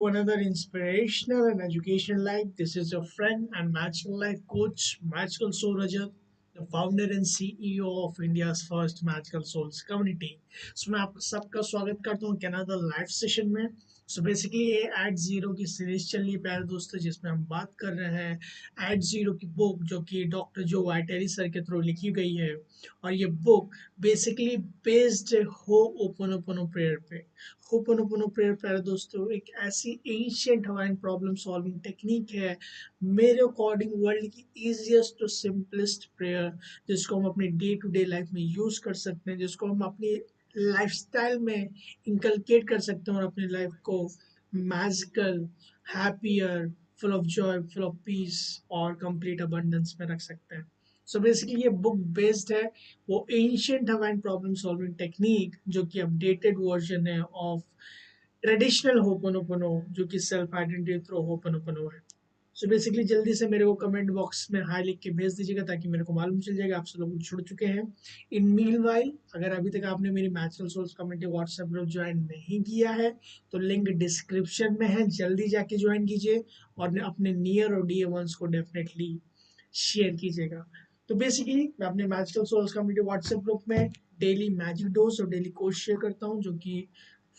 Another inspirational and educational life. This is your friend and Magical Life coach, Magical Soul Rajat, the founder and CEO of India's first Magical Souls community. So मैं आप सबका स्वागत करता हूँ Canada live session में. So basically ये eight zero की series चल रही है प्यारे दोस्तों, जिसमें हम बात कर रहे हैं एट जीरो की बुक जो कि डॉक्टर जो वाइटेरी सर के थ्रू लिखी गई है. और ये बुक बेसिकली बेस्ड हो ओपन प्रेयर पे. होपोनोपोनो प्रेयर प्यारे दोस्तों एक ऐसी ancient Hawaiian problem solving technique है मेरे अकॉर्डिंग वर्ल्ड की इजीएस्ट टू सिंपलेस्ट प्रेयर, जिसको हम अपने डे टू डे लाइफ में यूज कर सकते हैं, जिसको हम अपनी लाइफस्टाइल में इंकलकेट कर सकते हैं और अपनी लाइफ को magical, happier, full of Joy, full of peace और कंप्लीट अबंडेंस में रख सकते हैं. सो बेसिकली ये बुक बेस्ड है वो ancient Hawaiian problem solving technique जो कि अपडेटेड वर्जन है ऑफ ट्रेडिशनल होपोनोपोनो जो कि सेल्फ आइडेंटिटी थ्रू होपोनोपोनो है. सो बेसिकली जल्दी से मेरे को कमेंट बॉक्स में हाई लिख के भेज दीजिएगा ताकि मेरे को मालूम चल जाएगा आप सब लोग जुड़ चुके हैं. इन मीन वाइल अगर अभी तक आपने मेरी मैचुरल souls community WhatsApp group join नहीं किया है तो लिंक डिस्क्रिप्शन में है, जल्दी जाके ज्वाइन कीजिए और अपने नियर और डियर वंस को डेफिनेटली शेयर कीजिएगा. तो बेसिकली मैं अपने magical souls community WhatsApp group में डेली मैजिक डोज और डेली कोर्स शेयर करता हूँ जो कि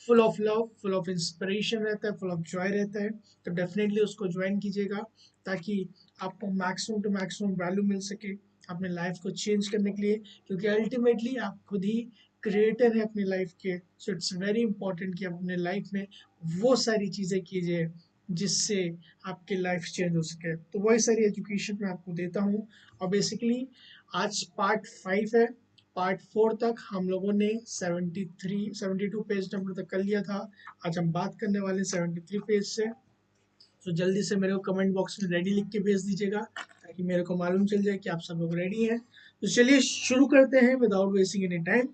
full of love, full of inspiration रहता है, फुल ऑफ जॉय रहता है. तो डेफिनेटली उसको ज्वाइन कीजिएगा ताकि आपको मैक्सिमम टू मैक्सिमम वैल्यू मिल सके अपने लाइफ को चेंज करने के लिए, क्योंकि अल्टीमेटली आप खुद ही क्रिएटर है अपनी लाइफ के. सो इट्स वेरी इंपॉर्टेंट कि आप अपने लाइफ में वो सारी चीज़ें कीजिए जिससे आपकी लाइफ चेंज हो सके. तो वही सारी एजुकेशन मैं आपको देता हूँ. और बेसिकली आज पार्ट 5 है. पार्ट 4 तक हम लोगों ने 72 पेज नंबर तक कर लिया था. आज हम बात करने वाले 73 पेज से. तो जल्दी से मेरे को कमेंट बॉक्स में रेडी लिख के भेज दीजिएगा ताकि मेरे को मालूम चल जाए कि आप सब लोग रेडी हैं. तो चलिए शुरू करते हैं विदाउट वेस्टिंग एनी टाइम.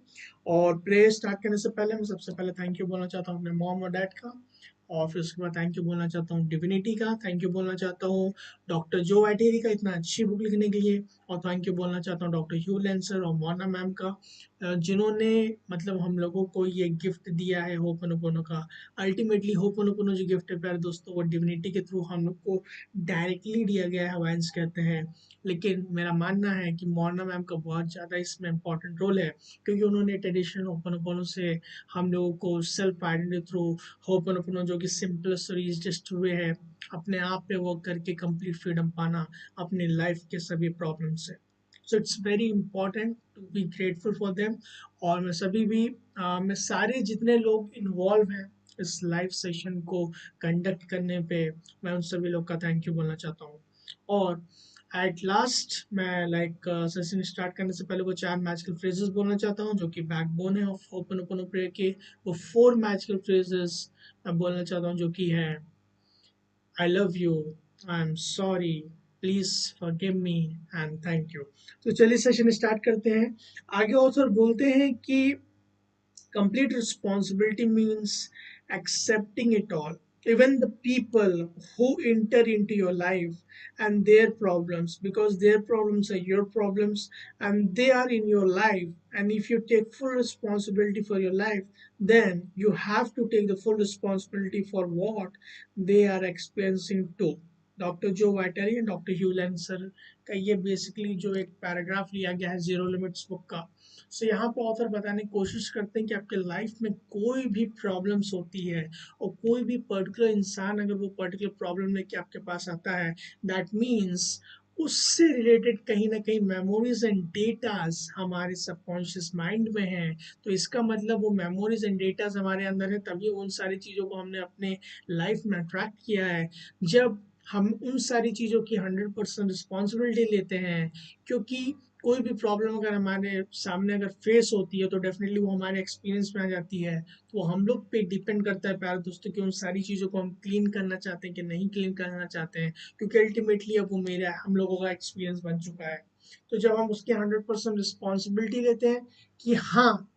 और प्रे स्टार्ट करने से पहले मैं सबसे पहले थैंक यू बोलना चाहता हूँ अपने मॉम और डैड का. और फिर उसके बाद थैंक यू बोलना चाहता हूँ डिविनिटी का. थैंक यू बोलना चाहता हूँ डॉक्टर जो वाइटेरी का इतना अच्छी बुक लिखने के लिए. और थैंक यू बोलना चाहता हूँ डॉक्टर ह्यू लेंसर और मोना मैम का, जिन्होंने मतलब हम लोगों को ये गिफ्ट दिया है होपनोपोनो का. अल्टीमेटली होपनोपोनो जो गिफ्ट है प्यारे दोस्तों वो डिविनिटी के थ्रू हम लोग को डायरेक्टली दिया गया है, वाइन्स कहते हैं. लेकिन मेरा मानना है कि मोना मैम का बहुत ज़्यादा इसमें इंपॉर्टेंट रोल है, क्योंकि उन्होंने ट्रेडिशनल होपनोपोनो से हम लोगों को सेल्फ आइडेंटिटी थ्रू होपनोपोनो जो कि सिंपलेस्ट और ईजीएस्ट वे है अपने आप पे वर्क करके कंप्लीट फ्रीडम पाना अपनी लाइफ के सभी प्रॉब्लम से. So it's very important to be grateful for them. और मैं सभी भी मैं सारे जितने लोग इन्वॉल्व हैं इस लाइव सेशन को कंडक्ट करने पे मैं उन सभी लोग का थैंक यू बोलना चाहता हूँ. और एट लास्ट मैं सेशन स्टार्ट करने से पहले वो 4 मैजिकल फ्रेजेस बोलना चाहता हूँ जो कि बैकबोन है ऑफ होपनोपोनो प्रेयर के. वो 4 मैजिकल फ्रेजेस मैं बोलना चाहता हूँ जो कि है I love you, I am sorry, please forgive me and thank you. तो चलिए सेशन स्टार्ट करते हैं. आगे ऑथर बोलते हैं कि complete responsibility means accepting it all, even the people who enter into your life and their problems, because their problems are your problems and they are in your life. And if you take full responsibility for your life, then you have to take the full responsibility for what they are experiencing too. Doctor जो वाइटरी and doctor hue lancer का ये basically जो एक paragraph लिया गया है zero limits book का. सो यहाँ पर ऑथर बताने की कोशिश करते हैं कि आपके लाइफ में कोई भी प्रॉब्लम्स होती है और कोई भी पर्टिकुलर इंसान अगर वो पर्टिकुलर प्रॉब्लम लेके आपके पास आता है, दैट मीन्स उससे रिलेटेड कहीं ना कहीं मेमोरीज एंड डेटाज हमारे सबकॉन्शियस माइंड में हैं. तो इसका मतलब वो मेमोरीज एंड डेटाज हमारे अंदर है, तभी उन सारी चीज़ों को हमने अपने लाइफ में अट्रैक्ट किया है. जब हम उन सारी चीज़ों की 100% रिस्पॉन्सिबिलिटी लेते हैं, क्योंकि कोई भी प्रॉब्लम अगर हमारे सामने अगर फेस होती है तो डेफिनेटली वो हमारे एक्सपीरियंस में आ जाती है. तो हम लोग पे डिपेंड करता है प्यारे दोस्तों कि उन सारी चीज़ों को हम क्लीन करना चाहते हैं कि नहीं क्लीन करना चाहते हैं, क्योंकि अल्टीमेटली अब वो मेरा हम लोगों का एक्सपीरियंस बन चुका है. तो जब हम उसकी 100% रिस्पॉन्सिबिलिटी लेते हैं कि हाँ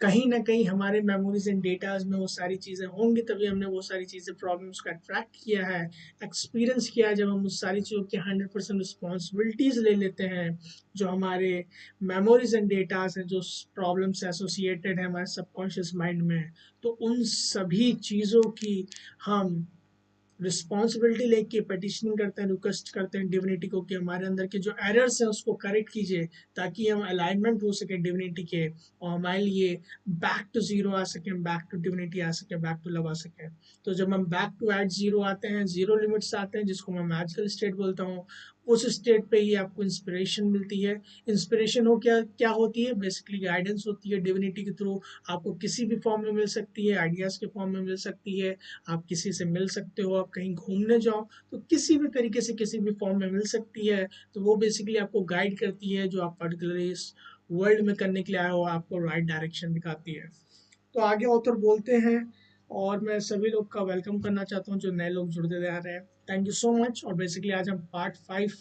कहीं ना कहीं हमारे मेमोरीज एंड डेटाज में वो सारी चीज़ें होंगी, तभी हमने वो सारी चीज़ें प्रॉब्लम्स का अट्रैक्ट किया है, एक्सपीरियंस किया है. जब हम उस सारी चीज़ों की 100% रिस्पॉन्सिबिलिटीज ले लेते हैं जो हमारे मेमोरीज एंड डेटाज हैं जो प्रॉब्लम से एसोसिएटेड है हमारे सबकॉन्शियस माइंड में, तो उन सभी चीज़ों की हम रिस्पॉन्सिबिलिटी लेके पेटिशनिंग करते हैं, रिक्वेस्ट करते हैं डिविनिटी को कि हमारे अंदर के जो एरर्स हैं उसको करेक्ट कीजिए, ताकि हम अलाइनमेंट हो सके डिविनिटी के, और हमारे लिए बैक टू जीरो आ सके, बैक टू डिविनिटी आ सके, बैक टू लव आ सके। तो जब हम बैक टू एट जीरो आते हैं, जीरो लिमिट्स आते हैं, जिसको मैं मैजिकल स्टेट बोलता हूँ, उस स्टेट पे ही आपको इंस्पिरेशन मिलती है। इंस्पिरेशन हो क्या क्या होती है, बेसिकली गाइडेंस होती है डिविनिटी के थ्रू। आपको किसी भी फॉर्म में मिल सकती है, आइडियाज के फॉर्म में मिल सकती है, आप किसी से मिल सकते हो, आप कहीं घूमने जाओ तो किसी भी तरीके से किसी भी फॉर्म में मिल सकती है। तो वो बेसिकली आपको गाइड करती है, जो आप पर्टिकुलरली इस वर्ल्ड में करने के लिए आए हो, आपको राइट डायरेक्शन दिखाती है। तो आगे ऑथर बोलते हैं, और मैं सभी लोग का वेलकम करना चाहता हूँ जो नए लोग जुड़ते जा रहे हैं। Thank you so much. और बेसिकली आज हम पार्ट 5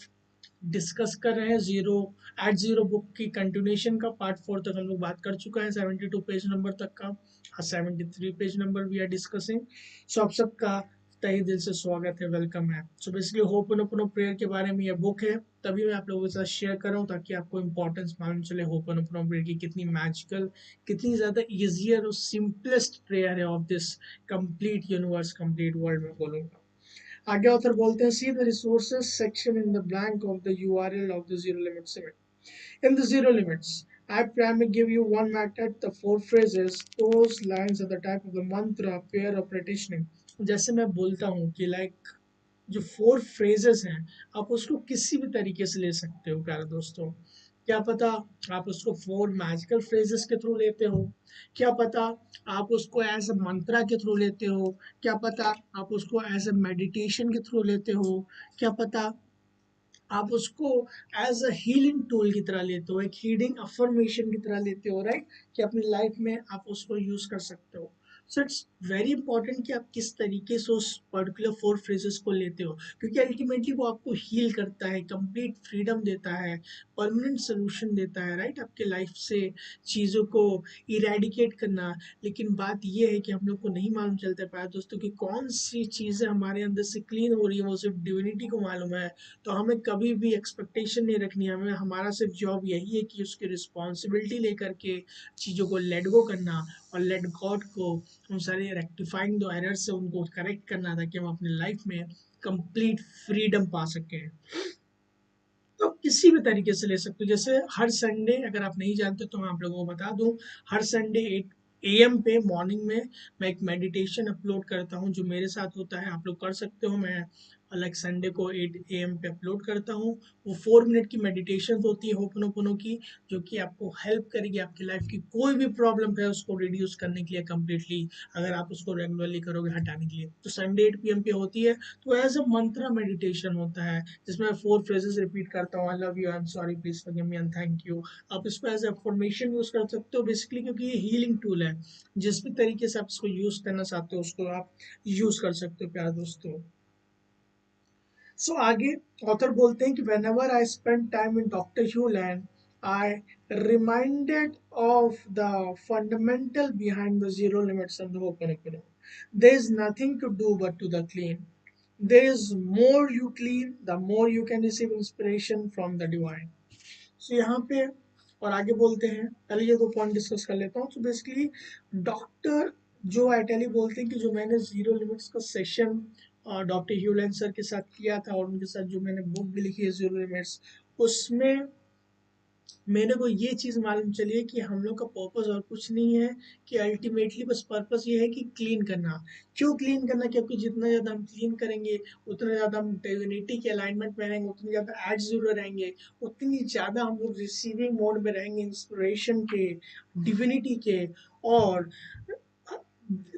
डिस्कस कर रहे हैं, जीरो एट जीरो बुक की कंटिन्यूशन का। पार्ट 4 तक हम लोग बात कर चुका है, 72 पेज नंबर तक का। हाँ, 73 page number we are discussing. So आप सबका तहे दिल से स्वागत है, वेलकम है। So basically Ho'oponopono prayer के बारे में यह बुक है, तभी मैं आप लोगों के साथ शेयर कर रहा हूँ, ताकि आपको इंपॉर्टेंस मालूम चले होप उनो प्रेयर की कितनी मैजिकल, कितनी ज़्यादा ईजियर और सिंपलेस्ट प्रेयर है of this complete universe, complete world में बोलूँगा। आगे ऑथर बोलते हैं, see the resources section in the blank of the URL of the zero limit cement. In the zero limits, I primarily give you one method, the four phrases, those lines are the type of the mantra, prayer or petitioning. जैसे मैं बोलता हूँ कि like जो 4 phrases हैं, आप उसको किसी भी तरीके से ले सकते हो प्यारे दोस्तों। क्या पता आप उसको 4 मैजिकल फ्रेजेस के थ्रू लेते हो, क्या पता आप उसको एज अ मंत्रा के थ्रू लेते हो, क्या पता आप उसको एज अ मेडिटेशन के थ्रू लेते हो, क्या पता आप उसको एज अ हीलिंग टूल की तरह लेते हो, एक हीलिंग अफर्मेशन की तरह लेते हो, राइट, कि अपनी लाइफ में आप उसको यूज कर सकते हो। सो इट्स वेरी इंपॉर्टेंट कि आप किस तरीके से उस पर्टिकुलर 4 फ्रेजेस को लेते हो, क्योंकि अल्टीमेटली वो आपको हील करता है, कंप्लीट फ्रीडम देता है, परमानेंट सोल्यूशन देता है, राइट, आपके लाइफ से चीज़ों को इरेडिकेट करना। लेकिन बात ये है कि हम लोग को नहीं मालूम चलता पाया दोस्तों कि कौन सी चीज़ें हमारे अंदर से क्लीन हो रही है, वो सिर्फ डिविनिटी को मालूम है। तो हमें कभी भी एक्सपेक्टेशन नहीं रखनी है, हमें हमारा सिर्फ जॉब यही है कि उसकी रिस्पॉन्सिबिलिटी लेकर के चीज़ों को लेट गो करना, और लेट गॉड को उन सारे रेक्टिफाइंग दो एरर्स से उनको करेक्ट करना, ताकि हम अपनी लाइफ में कंप्लीट फ्रीडम पा सकें। तो किसी भी तरीके से ले सकते हो, जैसे हर संडे, अगर आप नहीं जानते तो मैं आप लोगों को बता दूं, हर संडे 8 AM पे मॉर्निंग में मैं एक मेडिटेशन अपलोड करता हूं, जो मेरे साथ होता है, आप लोग कर सकते हो। मैं लाइक संडे को 8 AM पे अपलोड करता हूँ। वो 4 मिनट की मेडिटेशन होती है होपनोपोनो की, जो कि आपको हेल्प करेगी आपकी लाइफ की कोई भी प्रॉब्लम है उसको रिड्यूस करने के लिए कम्प्लीटली, अगर आप उसको रेगुलरली करोगे हटाने के लिए। तो संडे 8 PM पे होती है। तो एज अ मंत्रा मेडिटेशन होता है, जिसमें मैं 4 फ्रेजेस रिपीट करता हूँ, I love you, I am sorry, please forgive me and thank you. आप इसको एज अफर्मेशन यूज कर सकते हो बेसिकली, क्योंकि ये हीलिंग टूल है। जिस भी तरीके से आप इसको यूज करना चाहते हो उसको आप यूज कर सकते हो प्यारे दोस्तों। सो आगे ऑथर बोलते हैं कि whenever I spend time in Dr. Hugh Land, I reminded of the fundamental behind the zero limits and the Ho'oponopono. There is nothing to do but to the clean. There is more you clean, the more you can receive inspiration from the divine. So यहाँ पे और आगे बोलते हैं, पहले ये 2 point discuss कर लेता हूँ। तो बेसिकली डॉक्टर जो एटेली बोलते हैं कि जो मैंने जीरो लिमिट्स का सेशन डॉक्टर ह्यूलन सर के साथ किया था, और उनके साथ जो मैंने बुक भी लिखी है जीरो लिमिट्स, उसमें मेरे को ये चीज़ मालूम चली है कि हम लोग का पर्पस और कुछ नहीं है, कि अल्टीमेटली बस पर्पस ये है कि क्लीन करना। क्यों क्लीन करना, क्योंकि जितना ज़्यादा हम क्लीन करेंगे, उतना ज़्यादा हम डिविनिटी के अलाइनमेंट में रहेंगे, उतनी ज़्यादा एट जीरो रहेंगे, उतनी ज़्यादा हम लोग रिसीविंग मोड में रहेंगे, इंस्पिरेशन के, डिविनिटी के। और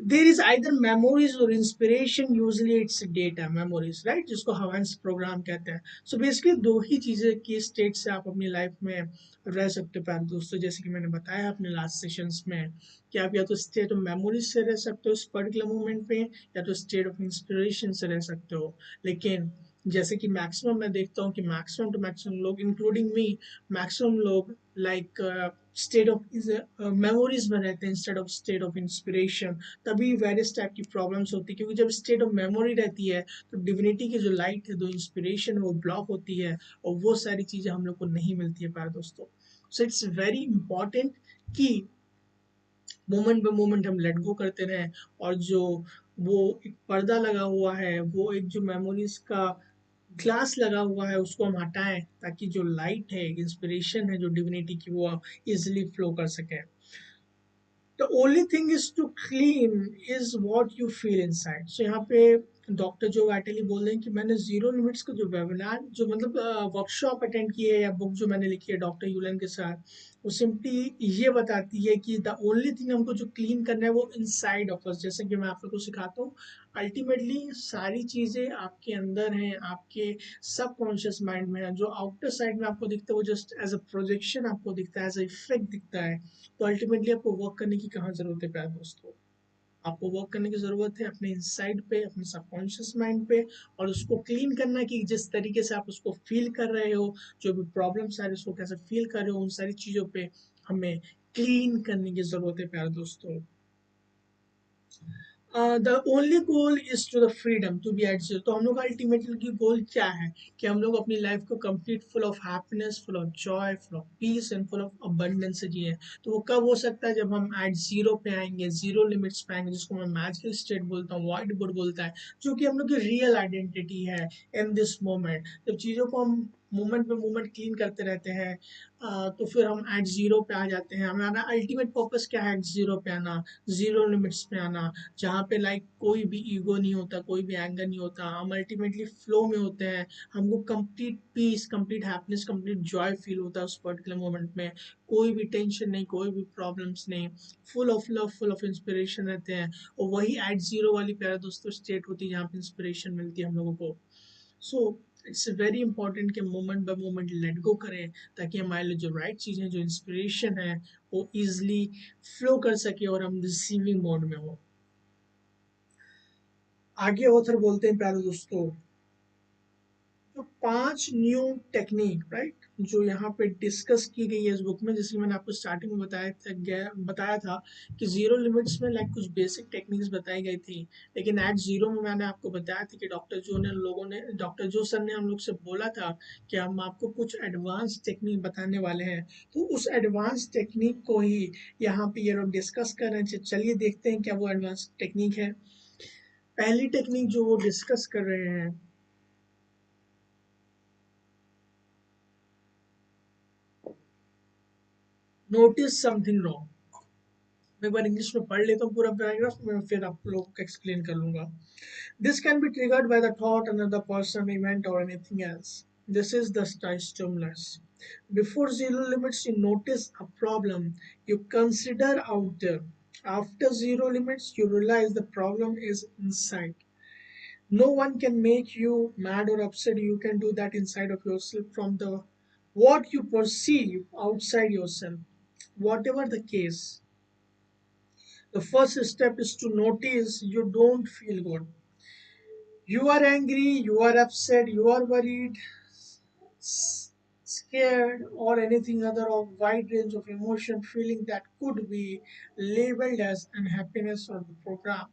there is either memories or inspiration, usually it's data memories, right, जिसको हवांस प्रोग्राम कहते हैं। सो बेसिकली 2 ही चीज़ें की स्टेट से आप अपनी लाइफ में रह सकते हो प्यारे दोस्तों, जैसे कि मैंने बताया अपने लास्ट सेशंस में, कि आप या तो स्टेट ऑफ मेमोरीज से रह सकते हो इस पर्टिकुलर मोमेंट पे, या तो स्टेट ऑफ इंस्पिरेशन से रह सकते हो। लेकिन जैसे कि मैक्सिमम मैं देखता हूँ कि मैक्सिमम टू मैक्सिमम लोग इंक्लूडिंग मी, मैक्सिमम लोग लाइक स्टेट ऑफ मेमोरीज में रहते हैं instead of state of inspiration. तभी वेरियस टाइप की प्रॉब्लम्स होती है, क्योंकि जब स्टेट ऑफ मेमोरी रहती है तो डिविनिटी की जो लाइट है, जो इंस्पिरेशन है, वो ब्लॉक होती है, और वो सारी चीज़ें हम लोग को नहीं मिलती है प्यारे दोस्तों। सो इट्स वेरी इंपॉर्टेंट कि मोमेंट बाय मोमेंट हम लेट गो करते रहें, और जो वो एक पर्दा लगा हुआ है, वो एक जो मेमोरीज का ग्लास लगा हुआ है उसको हम हटाएं, ताकि जो लाइट है, इंस्पिरेशन है जो डिविनिटी की, वो इजिली फ्लो कर सके. The only thing is to clean is what you feel inside. So यहाँ पे डॉक्टर जो वाइटली बोल रहे हैं कि मैंने जीरो लिमिट्स का जो वेबिनार, जो मतलब वर्कशॉप अटेंड की है, या बुक जो मैंने लिखी है डॉक्टर यूलन के साथ, वो सिंपली ये बताती है कि द ओनली थिंग हमको जो क्लीन करना है वो इनसाइड ऑफ अस. जैसे कि मैं आप लोग को सिखाता हूँ, अल्टीमेटली सारी चीजें आपके अंदर हैं, आपके सबकॉन्शियस माइंड में है. जो आउटर साइड में आपको दिखता है वो जस्ट एज अ प्रोजेक्शन आपको दिखता है, एज अ इफेक्ट दिखता है. तो अल्टीमेटली आपको वर्क करने की कहाँ जरूरत है प्यारे दोस्तों? आपको वर्क करने की जरूरत है अपने इनसाइड पे, अपने सबकॉन्शियस माइंड पे, और उसको क्लीन करना कि जिस तरीके से आप उसको फील कर रहे हो, जो भी प्रॉब्लम्स आ रही है उसको कैसे फील कर रहे हो, उन सारी चीजों पे हमें क्लीन करने की जरूरत है प्यारे दोस्तों. The only goal is to the freedom to be at zero. तो हम लोग का अल्टीमेटली की गोल क्या है कि हम लोग अपनी लाइफ को complete full of happiness, full of Joy, full of peace and full of abundance से जिए. तो वो कब हो सकता है? जब हम एट जीरो पे आएंगे, जीरो लिमिट्स पे आएंगे, जिसको मैं मैजिकल स्टेट बोलता हूँ, वाइट बोर्ड बोलता है, जो कि हम लोग की रियल आइडेंटिटी है इन दिस मोमेंट. जब चीज़ों को हम मोमेंट पे मोमेंट क्लीन करते रहते हैं, तो फिर हम एट जीरो पे आ जाते हैं. हमारा अल्टीमेट पर्पस क्या है? एट जीरो पे आना, जीरो लिमिट्स पे आना, जहाँ पे लाइक कोई भी ईगो नहीं होता, कोई भी एंगर नहीं होता, हम अल्टीमेटली फ्लो में होते हैं. हमको complete peace, complete happiness, complete joy feel होता है उस पर्टिकुलर मोमेंट में. कोई भी टेंशन नहीं, कोई भी प्रॉब्लम्स नहीं, full of love, full of inspiration रहते हैं. और वही एट जीरो वाली प्यारा दोस्तों स्टेट होती है जहाँ पे इंस्पिरेशन मिलती है हम लोगों को. सो इट्स वेरी इंपॉर्टेंट कि moment bye moment let go करें, ताकि हमारे लिए जो राइट चीज़ें, जो इंस्पिरेशन है, वो इजिली फ्लो कर सके और हम रिसीविंग मोड में हो. आगे ऑथर बोलते हैं प्यारे दोस्तों, जो 5 न्यू टेक्निक, राइट, जो यहाँ पे डिस्कस की गई है इस बुक में, जैसे मैंने आपको स्टार्टिंग में बताया था कि जीरो लिमिट्स में लाइक कुछ बेसिक टेक्निक्स बताई गई थी. लेकिन एट जीरो में मैंने आपको बताया था कि डॉक्टर जो सर ने हम लोग से बोला था कि हम आपको कुछ एडवांस टेक्निक बताने वाले हैं. तो उस एडवांस टेक्निक को ही यहाँ पे ये लोग डिस्कस कर रहे हैं. चलिए देखते हैं क्या वो एडवांस टेक्निक है. पहली टेक्निक जो वो डिस्कस कर रहे हैं, नोटिस समथिंग रॉन्ग. मैं एक बार इंग्लिश में पढ़ लेता हूँ पूरा पैराग्राफ, मैं फिर आप लोग को एक्सप्लेन कर लूंगा. This can be triggered by the thought another person, event or anything else. This is the stimulus. Before zero limits, you notice a problem you consider out there. After zero limits, you realize the problem is inside. No one can make you mad or upset. You can do that inside of yourself from the what you perceive outside yourself. Whatever the case, the first step is to notice you don't feel good. You are angry, you are upset, you are worried, scared, or anything other of wide range of emotion feeling that could be labeled as unhappiness or the program.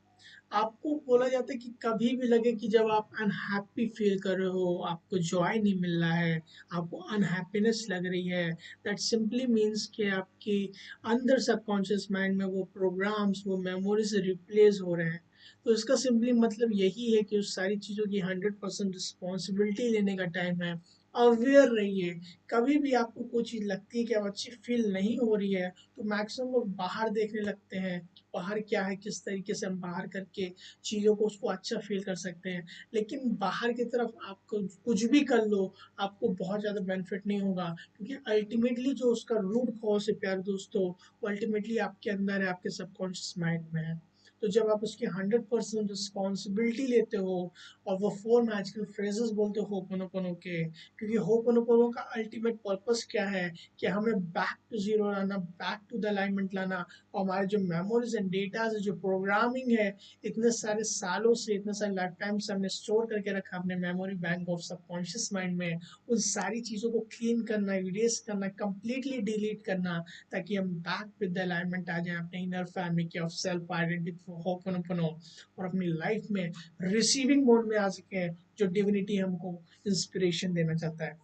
आपको बोला जाता है कि कभी भी लगे कि जब आप अनहैप्पी फील कर रहे हो, आपको जॉय नहीं मिल रहा है, आपको अनहैप्पीनेस लग रही है, दैट सिंपली मीन्स कि आपकी अंदर सबकॉन्शियस माइंड में वो प्रोग्राम्स, वो मेमोरीज रिप्लेस हो रहे हैं. तो इसका सिंपली मतलब यही है कि उस सारी चीज़ों की 100% रिस्पॉन्सिबिलिटी लेने का टाइम है. अवेयर रहिए. कभी भी आपको कोई चीज़ लगती है कि अब अच्छी फील नहीं हो रही है, तो मैक्सिमम लोग बाहर देखने लगते हैं कि बाहर क्या है, किस तरीके से हम बाहर करके चीज़ों को, उसको अच्छा फील कर सकते हैं. लेकिन बाहर की तरफ आपको कुछ भी कर लो, आपको बहुत ज़्यादा बेनिफिट नहीं होगा, क्योंकि अल्टीमेटली जो उसका रूट कॉज है प्यारे दोस्तों, वो अल्टीमेटली आपके अंदर है, आपके सबकॉन्शियस माइंड में है. तो जब आप उसकी 100% रिस्पॉन्सिबिलिटी लेते हो, और वो 4 मैजिकल फ्रेजेस बोलते हो होपोनोपोनो के, क्योंकि होपोनोपोनो का अल्टीमेट पर्पस क्या है कि हमें बैक टू जीरो लाना, बैक टू द अलाइनमेंट लाना. और हमारे जो मेमोरीज एंड डेटा, जो प्रोग्रामिंग है, इतने सारे सालों से, इतने सारे लाइफ टाइम से हमने स्टोर करके रखा अपने memory bank of subconscious mind में, उन सारी चीज़ों को क्लीन करना, इरेज करना, कंप्लीटली डिलीट करना, ताकि हम बैक विद द अलाइनमेंट आ जाए अपने इनर फैमिली के ऑफ सेल्फ आइडेंटिटी होपोनोपोनो, और अपनी लाइफ में रिसीविंग मोड में आ सके, जो डिविनिटी हमको इंस्पिरेशन देना चाहता है.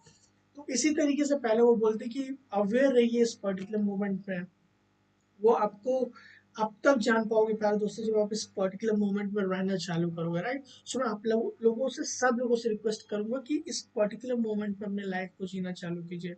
तो इसी तरीके से पहले वो बोलते कि अवेयर रहिए इस पर्टिकुलर मोमेंट में. वो आपको आप तब जान पाओगे प्यारे दोस्तों जब आप इस पर्टिकुलर मोमेंट में रहना चालू करोगे, राइट। सो मैं आप लोगों से, सब लोगों से रिक्वेस्ट करूंगा कि इस पर्टिकुलर मोमेंट में अपने लाइफ को जीना चालू कीजिए।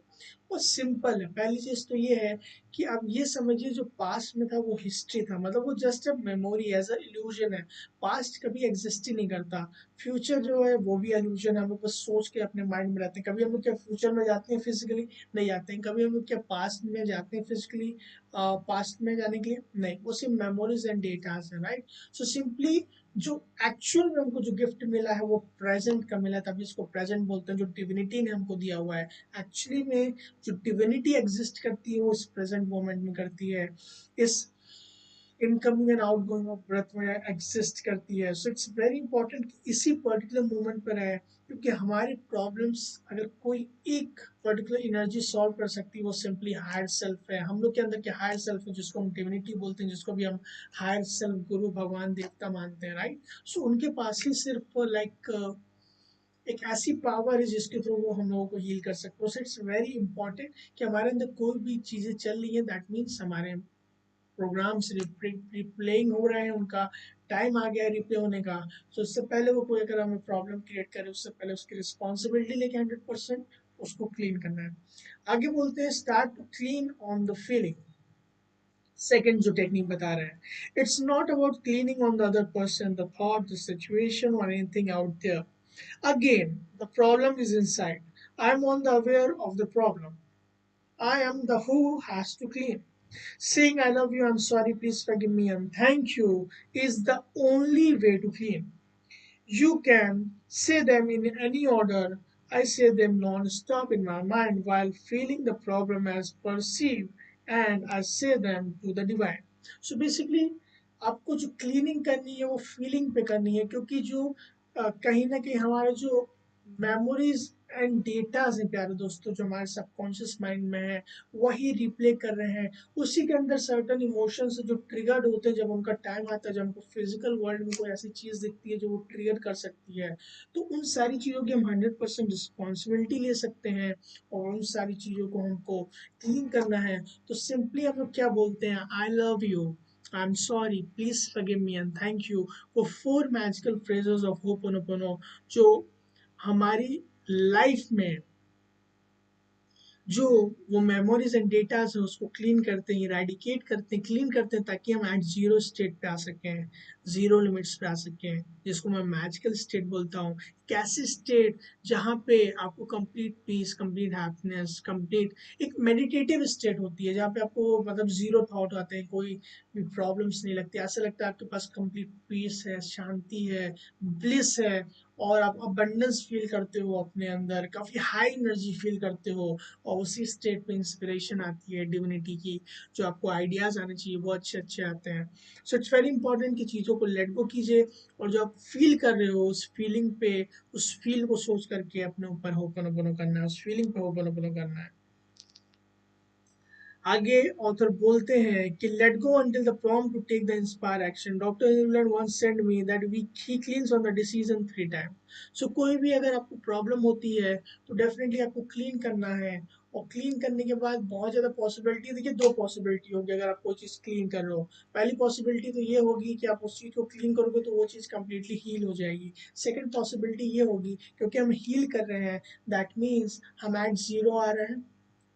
वो सिंपल है। पहली चीज तो ये है कि आप ये समझिए जो पास्ट में था वो हिस्ट्री था, मतलब वो just a memory, as a illusion है। पास्ट कभी एग्जिस्ट ही नहीं करता। फ्यूचर जो है वो भी इल्यूजन है, हम लोग बस सोच के अपने माइंड में रहते हैं। कभी हम लोग क्या फ्यूचर में जाते हैं फिजिकली? नहीं जाते हैं। कभी हम लोग क्या पास्ट में जाते हैं फिजिकली, पास्ट में जाने के लिए? नहीं, वो सिर्फ मेमोरीज एंड डेटास है, राइट। सो सिंपली जो एक्चुअल में हमको जो गिफ्ट मिला है वो प्रेजेंट का मिला है, तभी इसको प्रेजेंट बोलते हैं। जो डिविनिटी ने हमको दिया हुआ है, एक्चुअली में जो डिविनिटी एग्जिस्ट करती है वो इस प्रेजेंट मोमेंट में करती है, इस incoming and outgoing of breath में एग्जिस्ट करती है। सो इट्स वेरी इंपॉर्टेंट कि इसी पर्टिकुलर मोमेंट पर है, क्योंकि हमारे प्रॉब्लम्स अगर कोई एक पर्टिकुलर एनर्जी सॉल्व कर सकती है वो सिंपली हायर सेल्फ है। हम लोग के अंदर क्या हायर सेल्फ है, जिसको हम डिविनिटी बोलते हैं, जिसको भी हम हायर सेल्फ, गुरु, भगवान, देवता मानते हैं, राइट। सो उनके पास ही सिर्फ लाइक एक ऐसी पावर है जिसके थ्रू वो हम लोगों को हील कर सकते हो। सो इट्स वेरी इंपॉर्टेंट कि हमारे अंदर कोई भी चीजें चल रही है, दैट मीन्स हमारे प्रोग्राम्स रिप्लेइंग हो रहे हैं, उनका टाइम आ गया है रिप्ले होने का। तो उससे पहले वो कोई अगर हमें प्रॉब्लम क्रिएट करे, उससे पहले उसकी रिस्पॉन्सिबिलिटी लेके 100% उसको क्लीन करना है। आगे बोलते हैं start to clean on the feeling. Second जो टेक्निक बता रहे हैं, it's not about cleaning on the other person, the thought, the situation और anything out there. Again the problem is inside. I am on the aware of the problem, I am the who has to clean. Saying I love you, I'm sorry, please forgive me, and thank you is the only way to clean. You can say them in any order. I say them non-stop in my mind while feeling the problem as perceived, and I say them to the divine. So basically आपको जो cleaning करनी है वो feeling पे करनी है, क्योंकि जो कहीं ना कहीं हमारे जो मेमोरीज एंड डेटाज हैं प्यारे दोस्तों, जो हमारे सबकॉन्शियस माइंड में है, वही रिप्ले कर रहे हैं। उसी के अंदर सर्टन इमोशंस जो ट्रिगर्ड होते हैं, जब उनका टाइम आता है, जब हमको फिजिकल वर्ल्ड में कोई ऐसी चीज दिखती है जो वो ट्रिगर कर सकती है, तो उन सारी चीजों की हम 100% रिस्पॉन्सिबिलिटी ले सकते हैं और उन सारी चीजों को हमको क्लीन करना है। तो सिंपली हम लोग क्या बोलते हैं, I love you, I am sorry, please forgive me and thank you. वो 4 मैजिकल फ्रेजेस ऑफ होपोनोपोनो जो हमारी लाइफ में जो वो मेमोरीज एंड डेटा है उसको क्लीन करते हैं, इरेडिकेट करते हैं, क्लीन करते हैं, ताकि हम एट जीरो स्टेट पे आ सकें, जीरो लिमिट्स पे आ सकें, जिसको मैं मैजिकल स्टेट बोलता हूँ। कैसी स्टेट? जहाँ पे आपको complete peace, complete happiness, complete एक मेडिटेटिव स्टेट होती है, जहाँ पे आपको मतलब जीरो थॉट आते हैं, कोई भी प्रॉब्लम्स नहीं लगती, ऐसा लगता है आपके पास कंप्लीट पीस है, शांति है, ब्लिस है, और आप अबंडेंस फील करते हो अपने अंदर, काफी हाई एनर्जी फील करते हो। और उसी स्टेट पे इंस्पिरेशन आती है डिविनिटी की, जो आपको आइडियाज आने चाहिए वो अच्छे अच्छे आते हैं। सो इट्स वेरी इंपॉर्टेंट कि चीज़ों को लेट गो कीजिए, और जो आप फील कर रहे हो उस फीलिंग पे, उस फील को सोच करके अपने ऊपर होपनोपोनो करना है, उस फीलिंग पे होपनोपोनो करना है। आगे ऑथर बोलते हैं कि let go until the prompt to take the inspire action. Doctor England once said me that we he cleans on the decision 3 times. So कोई भी अगर आपको प्रॉब्लम होती है तो डेफिनेटली आपको क्लीन करना है, और क्लीन करने के बाद बहुत ज़्यादा पॉसिबिलिटी, देखिए 2 पॉसिबिलिटी होगी अगर आप कोई चीज़ क्लीन कर रहे हो। पहली पॉसिबिलिटी तो ये होगी कि आप उस चीज़ को क्लीन करोगे तो वो चीज़ कंप्लीटली हील हो जाएगी। सेकंड पॉसिबिलिटी ये होगी, क्योंकि हम हील कर रहे हैं, दैट मीन्स हम एट जीरो आ रहे हैं,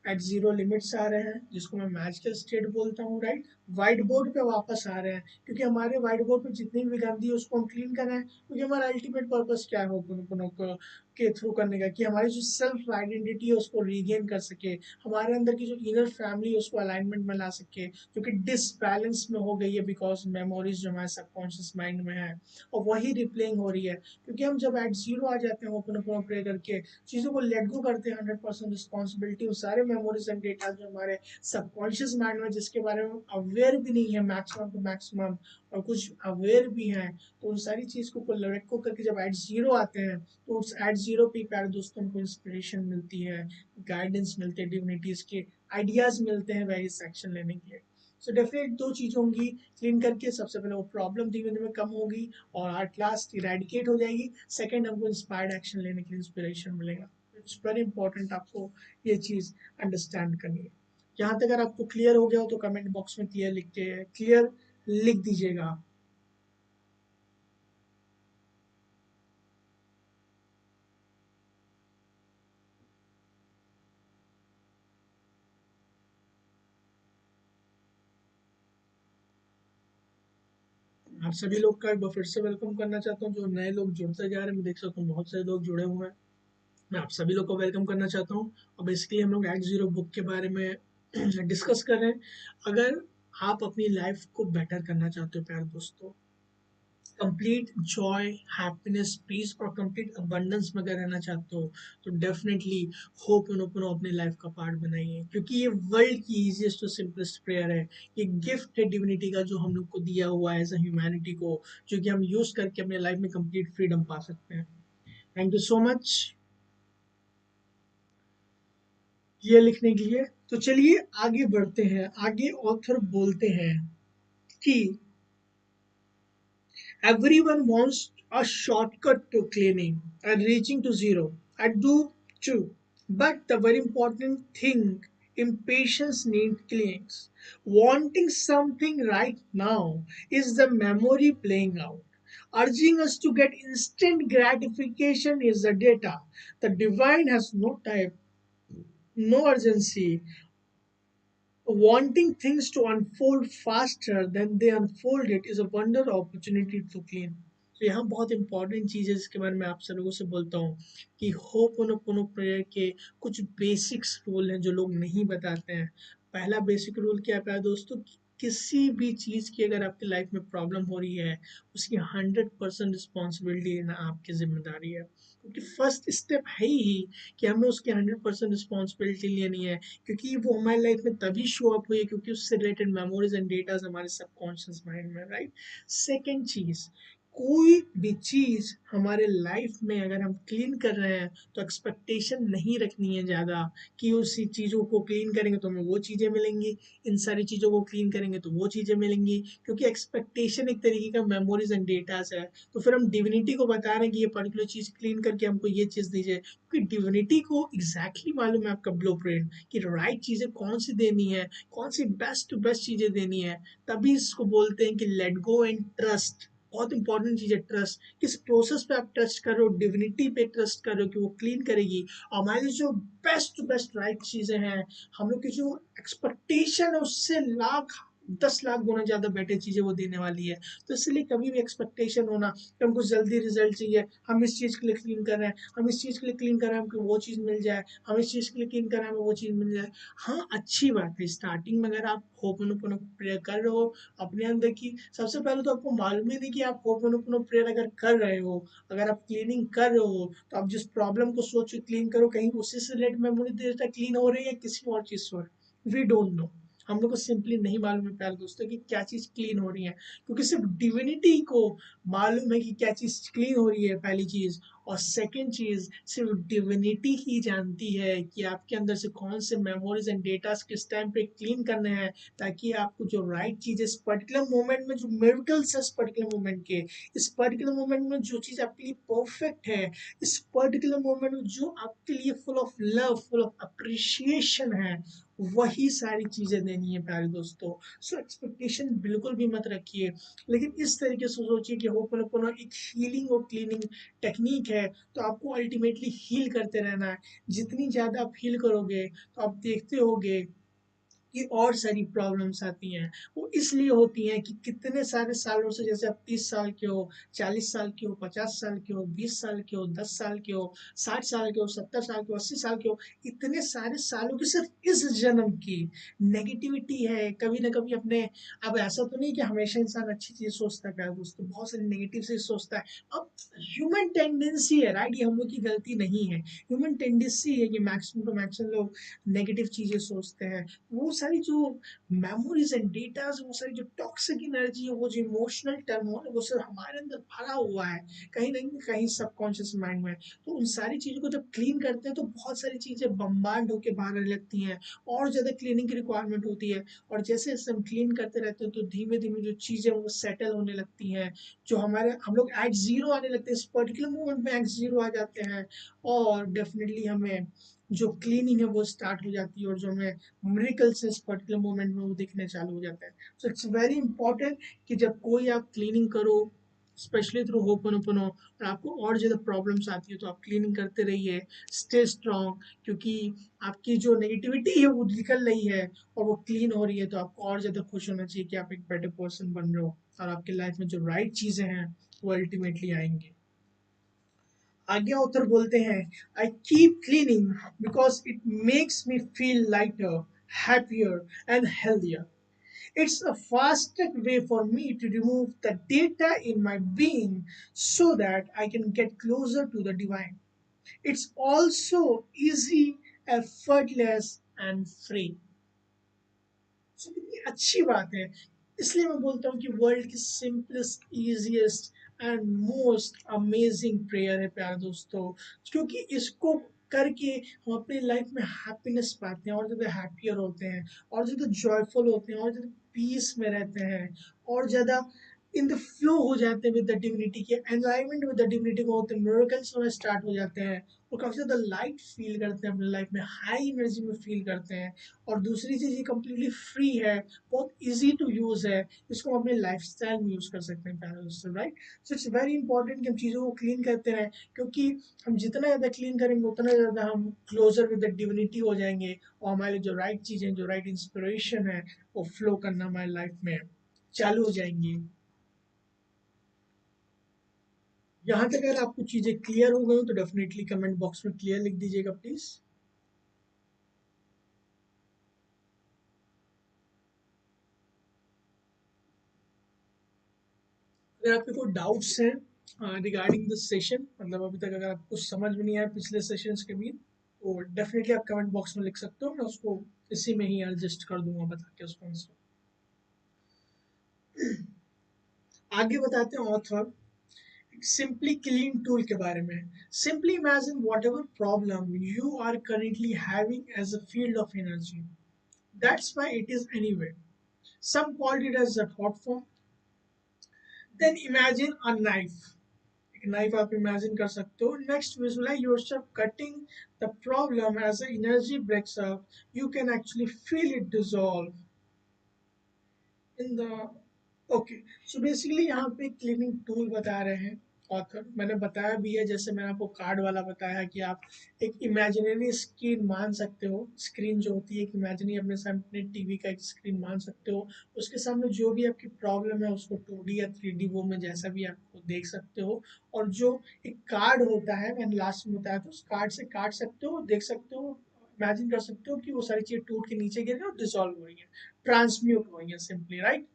एट जीरो लिमिट्स आ रहे हैं, जिसको मैं मैजिकल स्टेट बोलता हूँ, राइट। व्हाइट बोर्ड पे वापस आ रहे हैं, क्योंकि हमारे व्हाइट बोर्ड पे जितनी भी गंदगी है उसको हम क्लीन कर रहे हैं, क्योंकि हमारा अल्टीमेट पर्पस क्या है होपनोपोनो के थ्रू करने का, कि हमारी जो सेल्फ आइडेंटिटी है उसको रीगेन कर सके, हमारे अंदर की जो इनर फैमिली है उसको अलाइनमेंट में ला सके, जो कि डिसबैलेंस में हो गई है बिकॉज मेमोरीज जो हमारे सबकॉन्शियस माइंड में है, और वही रिप्लेइंग हो रही है। क्योंकि हम जब एट जीरो आ जाते हैं होपनोपोनो प्रे करके, चीज़ों को लेट गो करते हैं, 100% रिस्पॉन्सिबिलिटी, उस सारे मेमोरीज एंड डेटा जो हमारे सबकॉन्शियस माइंड में, जिसके बारे में अवेयर भी नहीं है मैक्सिमम टू मैक्सिमम, और कुछ अवेयर भी हैं, तो उन सारी चीज़ को लेट गो करके जब एट जीरो आते हैं, तो उस एट जीरो पे प्यारे दोस्तों को इंस्पिरेशन मिलती है, गाइडेंस मिलते हैं, डिविनिटीज के आइडियाज मिलते हैं वेरियस एक्शन लेने के लिए। सो डेफिनेट 2 चीज़ होंगी, क्लीन करके सबसे पहले वो प्रॉब्लम धीमे धीमे कम होगी और एट लास्ट इरेडिकेट हो जाएगी। सेकंड, हमको इंस्पायर्ड एक्शन लेने के लिए इंस्पिरेशन मिलेगा। इट्स वेरी इंपॉर्टेंट आपको ये चीज़ अंडरस्टैंड करनी है। यहाँ तक अगर आपको क्लियर हो गया हो तो कमेंट बॉक्स में क्लियर लिख के, क्लियर लिख दीजिएगा। आप सभी लोग का एक बार फिर से वेलकम करना चाहता हूँ। जो नए लोग जुड़ते जा रहे हैं, मैं देख सकता हूँ बहुत सारे लोग जुड़े हुए हैं। मैं आप सभी लोग को वेलकम करना चाहता हूँ। और बेसिकली हम लोग एक्ट जीरो बुक के बारे में डिस्कस कर रहे हैं। अगर आप अपनी लाइफ को बेटर करना चाहते हो प्यारे दोस्तों, कंप्लीट जॉय, हैप्पीनेस, पीस और कंप्लीट अबंडेंस में अगर रहना चाहते हो, तो डेफिनेटली होपनोपोनो अपने लाइफ का पार्ट बनाइए, क्योंकि ये वर्ल्ड की इजीएस्ट और सिंपलेस्ट प्रेयर है। ये गिफ्ट है डिविनिटी का जो हम लोग को दिया हुआ है एज अ ह्यूमैनिटी को, जो कि हम यूज करके अपने लाइफ में कंप्लीट फ्रीडम पा सकते हैं। थैंक यू सो मच ये लिखने के लिए। तो चलिए आगे बढ़ते हैं। आगे ऑथर बोलते हैं कि everyone wants a shortcut to cleaning and reaching to zero. I do too. But the very important thing, impatience needs cleanings. Wanting something right now is the memory playing out. Urging us to get instant gratification is the data. The divine has no time, no urgency. Wanting things to unfold faster than they unfold it is a wonder opportunity to clean. तो यहाँ बहुत important चीज़ है जिसके बारे में आप सब लोगों से बोलता हूँ कि होपोनोपोनो प्रेयर के कुछ बेसिक्स रूल हैं जो लोग नहीं बताते हैं। पहला बेसिक रूल क्या है प्यारे दोस्तों, कि किसी भी चीज़ की अगर आपकी लाइफ में प्रॉब्लम हो रही है, उसकी 100% रिस्पॉन्सिबिलिटी लेना आपकी जिम्मेदारी है। क्योंकि फर्स्ट स्टेप है ही कि हमें उसकी 100% रिस्पॉन्सिबिलिटी लेनी है, क्योंकि वो हमारी लाइफ में तभी शो अप हुई है क्योंकि उससे रिलेटेड मेमोरीज एंड डेटा हमारे सबकॉन्शियस माइंड में, राइट। सेकेंड चीज, कोई भी चीज हमारे लाइफ में अगर हम क्लीन कर रहे हैं तो एक्सपेक्टेशन नहीं रखनी है ज्यादा कि उसी चीजों को क्लीन करेंगे तो हमें वो चीजें मिलेंगी, इन सारी चीजों को क्लीन करेंगे तो वो चीजें मिलेंगी। क्योंकि एक्सपेक्टेशन एक तरीके का मेमोरीज एंड डेटास है। तो फिर हम डिविनिटी को बता रहे हैं कि ये पर्टिकुलर चीज क्लीन करके हमको ये चीज दीजिए, क्योंकि डिविनिटी को एग्जैक्टली मालूम है आपका ब्लूप्रिंट कि राइट चीजें कौन सी देनी है, कौन सी बेस्ट टू बेस्ट चीजें देनी है। तभी इसको बोलते हैं कि लेट गो एंड ट्रस्ट। बहुत इंपॉर्टेंट चीज है ट्रस्ट। किस प्रोसेस पे आप ट्रस्ट कर रहे हो, डिविनिटी पे ट्रस्ट कर रहे हो कि वो क्लीन करेगी। और हमारे लिए जो बेस्ट टू बेस्ट राइट चीजें हैं, हम लोग की जो एक्सपेक्टेशन है उससे लाख 10 लाख गुना ज्यादा बेटर चीजें वो देने वाली है। तो इसलिए कभी भी एक्सपेक्टेशन होना कि हमको जल्दी रिजल्ट चाहिए, हम इस चीज के लिए क्लीन कर रहे हैं, हम इस चीज के लिए क्लीन कर रहे हैं, हमको वो चीज मिल जाए, हम इस चीज के लिए क्लीन कर रहे हैं, हमें वो चीज मिल जाए। हाँ, अच्छी बात है स्टार्टिंग में अगर आप होपनोपोनो प्रेयर कर रहे हो अपने अंदर की, सबसे पहले तो आपको मालूम ही नहीं कि आप होपनोपोनो प्रेयर अगर कर रहे हो, अगर आप क्लीनिंग कर रहे हो, तो आप जिस प्रॉब्लम को सोच के क्लीन करो, कहीं उससे से रिलेटेड मेमोरी डेटा क्लीन हो रही है या किसी और चीज से हो रही है, वी डोंट नो। हम लोग को सिंपली नहीं मालूम है प्यारे दोस्तों कि क्या चीज क्लीन हो रही है, क्योंकि सिर्फ डिविनिटी को मालूम है कि क्या चीज क्लीन हो रही है, पहली चीज। और सेकंड चीज, सिर्फ डिविनिटी ही जानती है कि आपके अंदर से कौन से मेमोरीज एंड डेटा किस टाइम पे क्लीन करने हैं, ताकि आपको जो राइट चीज इस पर्टिकुलर मोमेंट में, जो मिरेकल्स है इस पर्टिकुलर मोमेंट के, इस पर्टिकुलर मोमेंट में जो चीज आपके लिए परफेक्ट है, इस पर्टिकुलर मोमेंट में जो आपके लिए full of love, full of appreciation है, वही सारी चीजें देनी है प्यारे दोस्तों। सो एक्सपेक्टेशन बिल्कुल भी मत रखिए, लेकिन इस तरीके से सोचिए कि होपनोपोनो एक हीलिंग और क्लीनिंग टेक्निक है। तो आपको अल्टीमेटली हील करते रहना है। जितनी ज्यादा आप हील करोगे तो आप देखते होगे कि और सारी प्रॉब्लम्स आती हैं। वो इसलिए होती हैं कि कितने सारे सालों से, जैसे आप 30 साल के हो, 40 साल के हो, 50 साल के हो, 20 साल के हो, 10 साल के हो, 60 साल के हो, 70 साल के हो, 80 साल के हो, इतने सारे सालों की सिर्फ इस जन्म की नेगेटिविटी है। कभी ना कभी अपने, अब ऐसा तो नहीं कि हमेशा इंसान अच्छी चीज सोचता है प्यारे दोस्तों, बहुत सारी नेगेटिव चीज सोचता है। अब ह्यूमन टेंडेंसी है, राइट, ये हम लोग की गलती नहीं है। ह्यूमन टेंडेंसी है कि मैक्सिमम टू मैक्सिमम लोग नेगेटिव चीजें सोचते हैं। वो सारी जो मेमोरीज एंड डेटा, वो सारी जो टॉक्सिक एनर्जी है, वो जो इमोशनल टर्मोइल है, वो सब हमारे अंदर भरा हुआ है कहीं ना कहीं सबकॉन्शियस माइंड में। तो उन सारी चीजों को जब क्लीन करते हैं तो बहुत सारी चीजें बम्बार्ड होके बाहर लगती हैं, और ज्यादा क्लीनिंग की रिक्वायरमेंट होती है। और जैसे जैसे हम क्लीन करते रहते हैं तो धीमे धीमे जो चीजें वो सेटल होने लगती हैं, जो हमारे, हम लोग एट जीरो आने लगते हैं, इस पर्टिकुलर मोमेंट में एट जीरो आ जाते हैं। और डेफिनेटली हमें जो क्लीनिंग है वो स्टार्ट हो जाती है और जो हमें मिरेकल्स इस पर्टिकुलर मोमेंट में वो दिखने चालू हो जाता है. सो इट्स वेरी इंपॉर्टेंट कि जब कोई आप क्लीनिंग करो, स्पेशली थ्रू होपनोपनो, और आपको और ज़्यादा प्रॉब्लम्स आती है तो आप क्लीनिंग करते रहिए. स्टे स्ट्रांग, क्योंकि आपकी जो नेगेटिविटी है वो निकल रही है और वो क्लीन हो रही है, तो आपको और ज़्यादा खुश होना चाहिए कि आप एक बेटर पर्सन बन रहे हो और आपकी लाइफ में जो राइट चीज़ें हैं वो अल्टीमेटली आएंगी. आगे ऑथर बोलते हैं, I keep cleaning because it makes me feel lighter, happier and healthier. It's a faster way for me to remove the data in my being so that I can get closer to the divine. It's also easy, effortless, and free. So, कितनी अच्छी बात है. इसलिए मैं बोलता हूँ कि world की simplest, easiest and most amazing prayer है प्यारे दोस्तों, क्योंकि इसको करके हम अपनी लाइफ में हैप्पीनेस पाते हैं, और ज़्यादा हैप्पियर होते हैं, और ज़्यादा जॉयफुल होते हैं, और ज़्यादा पीस में रहते हैं, और ज़्यादा इन द फ्लो हो जाते हैं विद द डिविनिटी के अलाइनमेंट विद द डिविनिटी को होते हैं, मिरेकल्स होना स्टार्ट हो जाते हैं, और काफ़ी ज़्यादा लाइट फील करते हैं अपनी लाइफ में, हाई एनर्जी में फील करते हैं. और दूसरी चीज़, ये कम्प्लीटली फ्री है, बहुत इजी टू यूज़ है, इसको हम अपने लाइफस्टाइल में यूज़ कर सकते हैं प्यारे दोस्तों, right. So it's very important कि हम चीज़ों को क्लीन करते रहें, क्योंकि हम जितना ज़्यादा क्लीन करेंगे उतना ज़्यादा हम क्लोजर विद द डिविनिटी हो जाएंगे, और हमारे जो राइट चीज़ें, जो राइट इंस्पिरेशन है, वो फ्लो करना हमारी लाइफ में चालू हो जाएंगी. यहाँ तक अगर आपको चीज़ें क्लियर हो गई तो डेफिनेटली कमेंट बॉक्स में क्लियर लिख दीजिएगा प्लीज़. अगर आपके कोई डाउट्स हैं रिगार्डिंग दिस सेशन, मतलब अभी तक अगर आपको कुछ समझ में नहीं आया पिछले सेशंस के भी, तो डेफिनेटली आप कमेंट बॉक्स में लिख सकते हो, मैं उसको इसी में ही एडजस्ट कर दूंगा बता के उसको आंसर. आगे बताते हैं ऑथर सिंपली क्लीन टूल के बारे में. Simply imagine whatever problem you are currently having as a field of energy. That's why it is anyway. Some called it as a thought form. Then imagine a knife. एक knife आप imagine कर सकते हो. Next visualise yourself cutting the problem as energy breaks up. You can actually feel it dissolve in the. Okay, so basically यहाँ पे cleaning tool बता रहे हैं ऑथर. मैंने बताया भी है, जैसे मैंने आपको कार्ड वाला बताया कि आप एक इमेजिनरी स्क्रीन मान सकते हो. स्क्रीन जो होती है एक इमेजिनरी, अपने सामने टीवी का एक स्क्रीन मान सकते हो. उसके सामने जो भी आपकी प्रॉब्लम है उसको 2D या 3D वो में जैसा भी आपको देख सकते हो. और जो एक कार्ड होता है, मैंने लास्ट में बताया था, उस कार्ड से काट सकते हो, देख सकते हो, इमेजिन कर सकते हो कि वो सारी चीजें टूट के नीचे गिर रही है और डिसॉल्व हो रही है, ट्रांसम्यूट हो रही है सिंपली, राइट.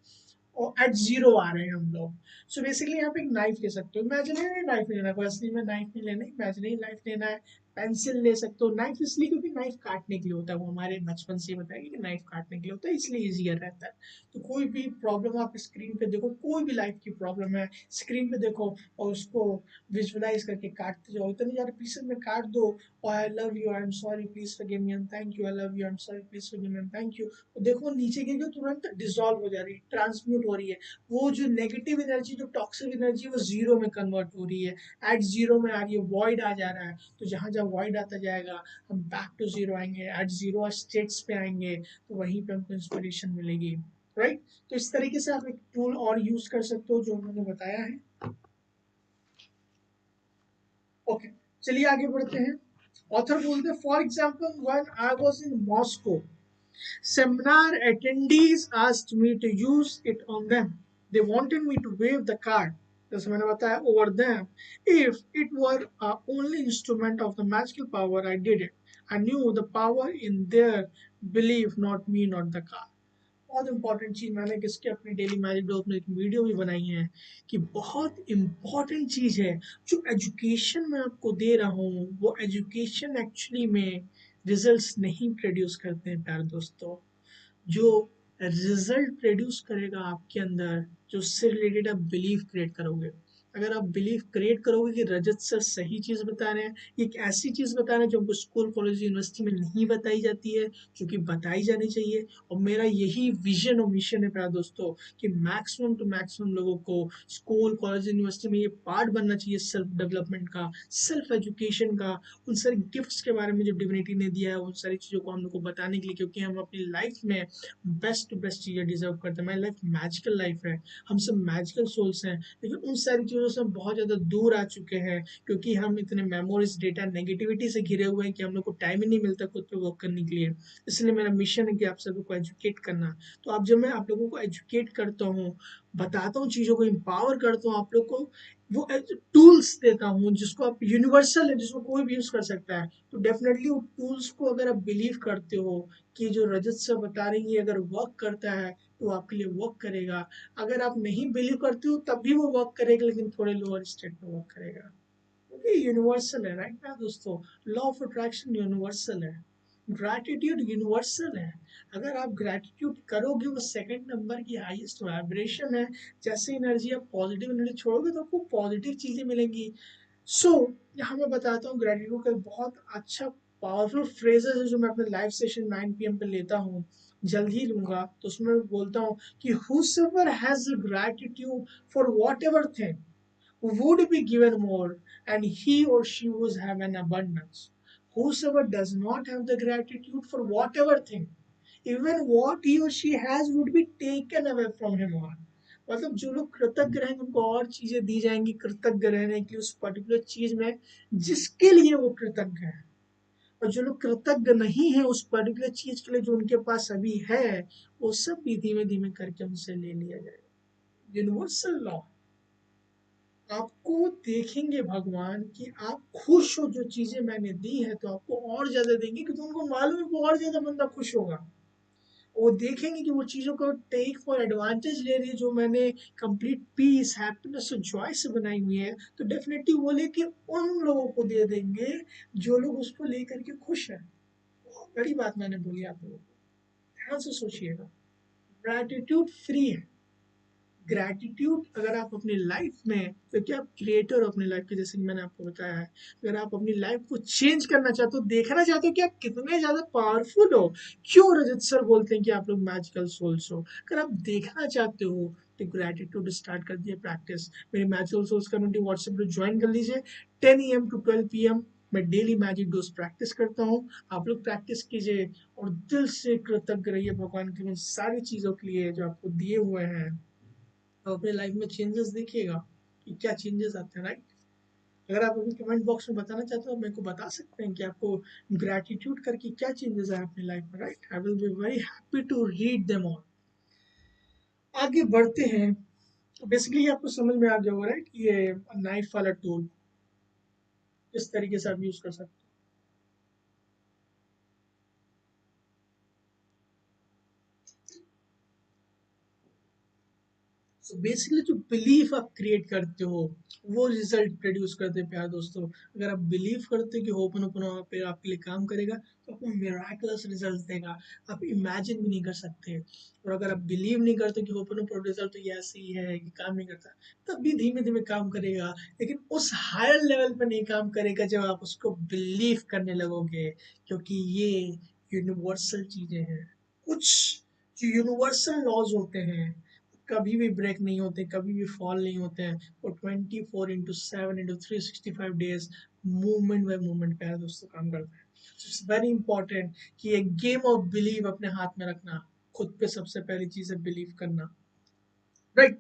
और एट जीरो आ रहे हैं हम लोग. सो बेसिकली यहाँ पे एक नाइफ ले सकते हो. इमेजिनरी नाइफ नहीं लेना, कोई असली में नाइफ नहीं लेना, इमेजिनरी नाइफ लेना है. पेंसिल ले सकते हो. नाइफ इसलिए क्योंकि नाइफ काटने के लिए होता है, वो हमारे बचपन से बताया कि नाइफ काटने के लिए होता है, इसलिए इजियर रहता है. तो कोई भी प्रॉब्लम आप स्क्रीन पे देखो, कोई भी लाइफ की प्रॉब्लम है स्क्रीन पे देखो, और उसको विजुअलाइज करके काटते जाओ, इतने सारे पीसेस में काट दो. और I love you, I am sorry, please forgive me and thank you, I love you, I am sorry, please forgive me and thank you. तो देखो नीचे गिर के तुरंत डिसॉल्व हो जा रही है, ट्रांसम्यूट हो रही है. वो जो नेगेटिव एनर्जी, जो टॉक्सिक एनर्जी, वो जीरो में कन्वर्ट हो रही है, एट जीरो में आ रही है, वॉइड आ जा रहा है. तो जहां जहां वॉइड आता जाएगा हम बैक टू जीरो आएंगे, एट जीरो स्टेट्स पे आएंगे, तो वहीं पे हमको इंस्पिरेशन मिलेगी, राइट. तो इस तरीके से आप एक टूल और यूज कर सकते हो जो उन्होंने बताया है. ओके, चलिए आगे बढ़ते हैं. ऑथर बोलते हैं, for example when I was in Moscow, seminar attendees asked me to use it on them. They wanted me to wave the card, जैसे मैंने बताया, over them. If it were a only instrument of the magical power, I did it. I knew the power in their belief, not me, not the card. बहुत important चीज मैंने किसके अपनी daily magic dose में एक video भी बनाई है, कि बहुत इंपॉर्टेंट चीज है जो एजुकेशन में आपको दे रहा हूँ, वो एजुकेशन एक्चुअली में रिजल्ट्स नहीं प्रोड्यूस करते हैं प्यारे दोस्तों. जो रिजल्ट प्रोड्यूस करेगा आपके अंदर, जो उससे रिलेटेड आप बिलीव क्रिएट करोगे, अगर आप बिलीव क्रिएट करोगे कि रजत सर सही चीज़ बता रहे हैं, एक ऐसी चीज़ बता रहे हैं जो हमको स्कूल कॉलेज यूनिवर्सिटी में नहीं बताई जाती है, जो कि बताई जानी चाहिए। और मेरा यही विजन और मिशन है प्यारे दोस्तों, कि मैक्सिमम टू मैक्सिमम लोगों को स्कूल कॉलेज यूनिवर्सिटी में ये पार्ट बनना चाहिए सेल्फ डेवलपमेंट का, सेल्फ एजुकेशन का, उन सारे गिफ्ट्स के बारे में जो डिविनिटी ने दिया है उन सारी चीज़ों को हम लोग को बताने के लिए, क्योंकि हम अपनी लाइफ में बेस्ट टू बेस्ट चीज़ें डिजर्व करते हैं। हमारी लाइफ मैजिकल लाइफ है, हम सब मैजिकल सोल्स हैं, लेकिन उन सारी चीज़ों से हम बहुत ज़्यादा दूर आ चुके हैं, क्योंकि हम इतने मेमोरीज डेटा नेगेटिविटी से घिरे हुए हैं कि हम लोग को टाइम ही नहीं मिलता खुद पे वर्क करने के लिए। इसलिए मेरा मिशन है कि आप सभी को एजुकेट करना। तो अब जब मैं आप लोगों को एजुकेट करता हूँ, बताता हूँ, चीज़ों को एम्पावर करता हूँ, आप लोग को वो टूल्स देता हूँ जिसको आप यूनिवर्सल है, जिसको कोई भी यूज कर सकता है, तो डेफिनेटली वो टूल्स को अगर आप बिलीव करते हो कि जो रजत सर बता रही है अगर वर्क करता है तो आपके लिए वर्क करेगा। अगर आप नहीं बिलीव करते हो तब भी वो वर्क करेगा, लेकिन थोड़े लोअर स्टेट में वर्क करेगा, क्योंकि यूनिवर्सल है, राइट ना दोस्तों। लॉ ऑफ अट्रैक्शन यूनिवर्सल है, ग्रैटिट्यूड यूनिवर्सल है। अगर आप ग्रैटिट्यूड करोगे, वो सेकंड नंबर की हाईएस्ट वाइब्रेशन है। जैसे एनर्जी आप पॉजिटिव एनर्जी छोड़ोगे तो आपको पॉजिटिव चीजें मिलेंगी। सो यहाँ मैं बताता हूँ ग्रैटिट्यूड का बहुत अच्छा पावरफुल फ्रेजेस है जो मैं अपने लाइव सेशन 9 PM पे लेता हूँ, जल्द ही लूंगा। तो उसमें मैं बोलता हूँ कि whosoever has a gratitude for whatever thing would be given more, and he or she would have an abundance. Whosoever does not have the gratitude for whatever thing, even what he or she has would be taken away from him or her. मतलब जो लोग कृतज्ञ रहेंगे उनको और चीजें दी जाएंगी कृतज्ञ रहने के लिए उस पर्टिकुलर चीज में जिसके लिए वो कृतज्ञ है। और जो लोग कृतज्ञ नहीं है उस पर्टिकुलर चीज के लिए जो उनके पास अभी है, वो सब भी धीमे धीमे करके उनसे ले लिया जाएगा। Universal law. आपको देखेंगे भगवान कि आप खुश हो, जो चीजें मैंने दी है तो आपको और ज्यादा देंगे, क्योंकि उनको मालूम है वो और ज्यादा बंदा खुश होगा। वो देखेंगे कि वो चीजों को टेक फॉर एडवांटेज ले रही है जो मैंने कंप्लीट पीस हैप्पीनेस और जॉय से बनाई हुई है, तो डेफिनेटली वो लेके उन लोगों को दे देंगे जो लोग उसको लेकर के खुश हैं। बहुत बड़ी बात मैंने बोली आप लोगों को, ध्यान से सोचिएगा। ग्रैटिट्यूड फ्री है। ग्रैटिट्यूड अगर आप अपनी लाइफ में, क्योंकि आप क्रिएटर हो अपनी लाइफ के, जैसे कि मैंने आपको बताया है, अगर आप अपनी लाइफ को चेंज करना चाहते हो, देखना चाहते हो कि आप कितने ज्यादा पावरफुल हो, क्यों रजत सर बोलते हैं कि आप लोग मैजिकल सोल्स हो, अगर आप देखना चाहते हो तो ग्रैटिट्यूड स्टार्ट कर दिए प्रैक्टिस। मेरी magical souls community WhatsApp group join कर लीजिए। 10 AM to 12 PM मैं डेली मैजिक डोज प्रैक्टिस करता हूँ। आप लोग प्रैक्टिस कीजिए और दिल से कृतज्ञ रहिए भगवान की उन सारी चीजों के लिए जो आपको दिए हुए हैं। आप अपने लाइफ में चेंजेस देखिएगा कि क्या चेंजेस आते हैं, राइट। अगर आप अभी कमेंट बॉक्स में बताना चाहते हो मेरे को बता सकते हैं कि आपको ग्रैटिट्यूड करके क्या चेंजेस आए अपनी लाइफ में, right. I will be very happy to read them all. आगे बढ़ते हैं। तो बेसिकली आपको समझ में आ गया होगा, राइट, ये नाइफ वाला टूल किस तरीके से आप यूज कर सकते हैं। सो बेसिकली जो बिलीफ आप क्रिएट करते हो वो रिजल्ट प्रोड्यूस करते हैं प्यारे दोस्तों। अगर आप बिलीव करते हो कि होपनोपोनो पे आपके लिए काम करेगा तो आपको मिराकुलस रिजल्ट देगा, आप इमेजिन भी नहीं कर सकते। और अगर आप बिलीव नहीं करते कि होपनोपोनो रिजल्ट तो ये ऐसे ही है कि काम नहीं करता, तब भी धीमे धीमे काम करेगा, लेकिन उस हायर लेवल पर नहीं काम करेगा जब आप उसको बिलीव करने लगोगे, क्योंकि ये यूनिवर्सल चीजें हैं। कुछ जो यूनिवर्सल लॉज होते हैं कभी भी ब्रेक नहीं होते, कभी भी फॉल नहीं होते हैं। वो 24/7/365 डेज मूवमेंट बाय मूवमेंट प्यारे दोस्तों काम करते हैं। इट्स वेरी इंपॉर्टेंट कि एक गेम ऑफ बिलीव अपने हाथ में रखना। खुद पे सबसे पहली चीज है बिलीव करना, राइट।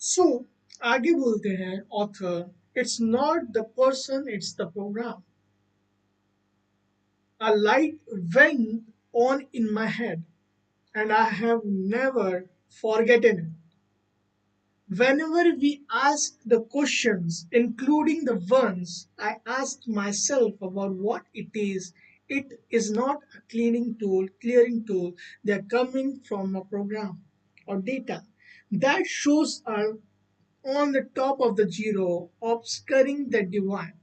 सो आगे बोलते हैं author, it's not the person it's the programme. A light went on in my head and I have never forgotten it. Whenever we ask the questions, including the ones I asked myself about what it is not a clearing tool, they are coming from a program or data that shows are on the top of the zero, obscuring the divine.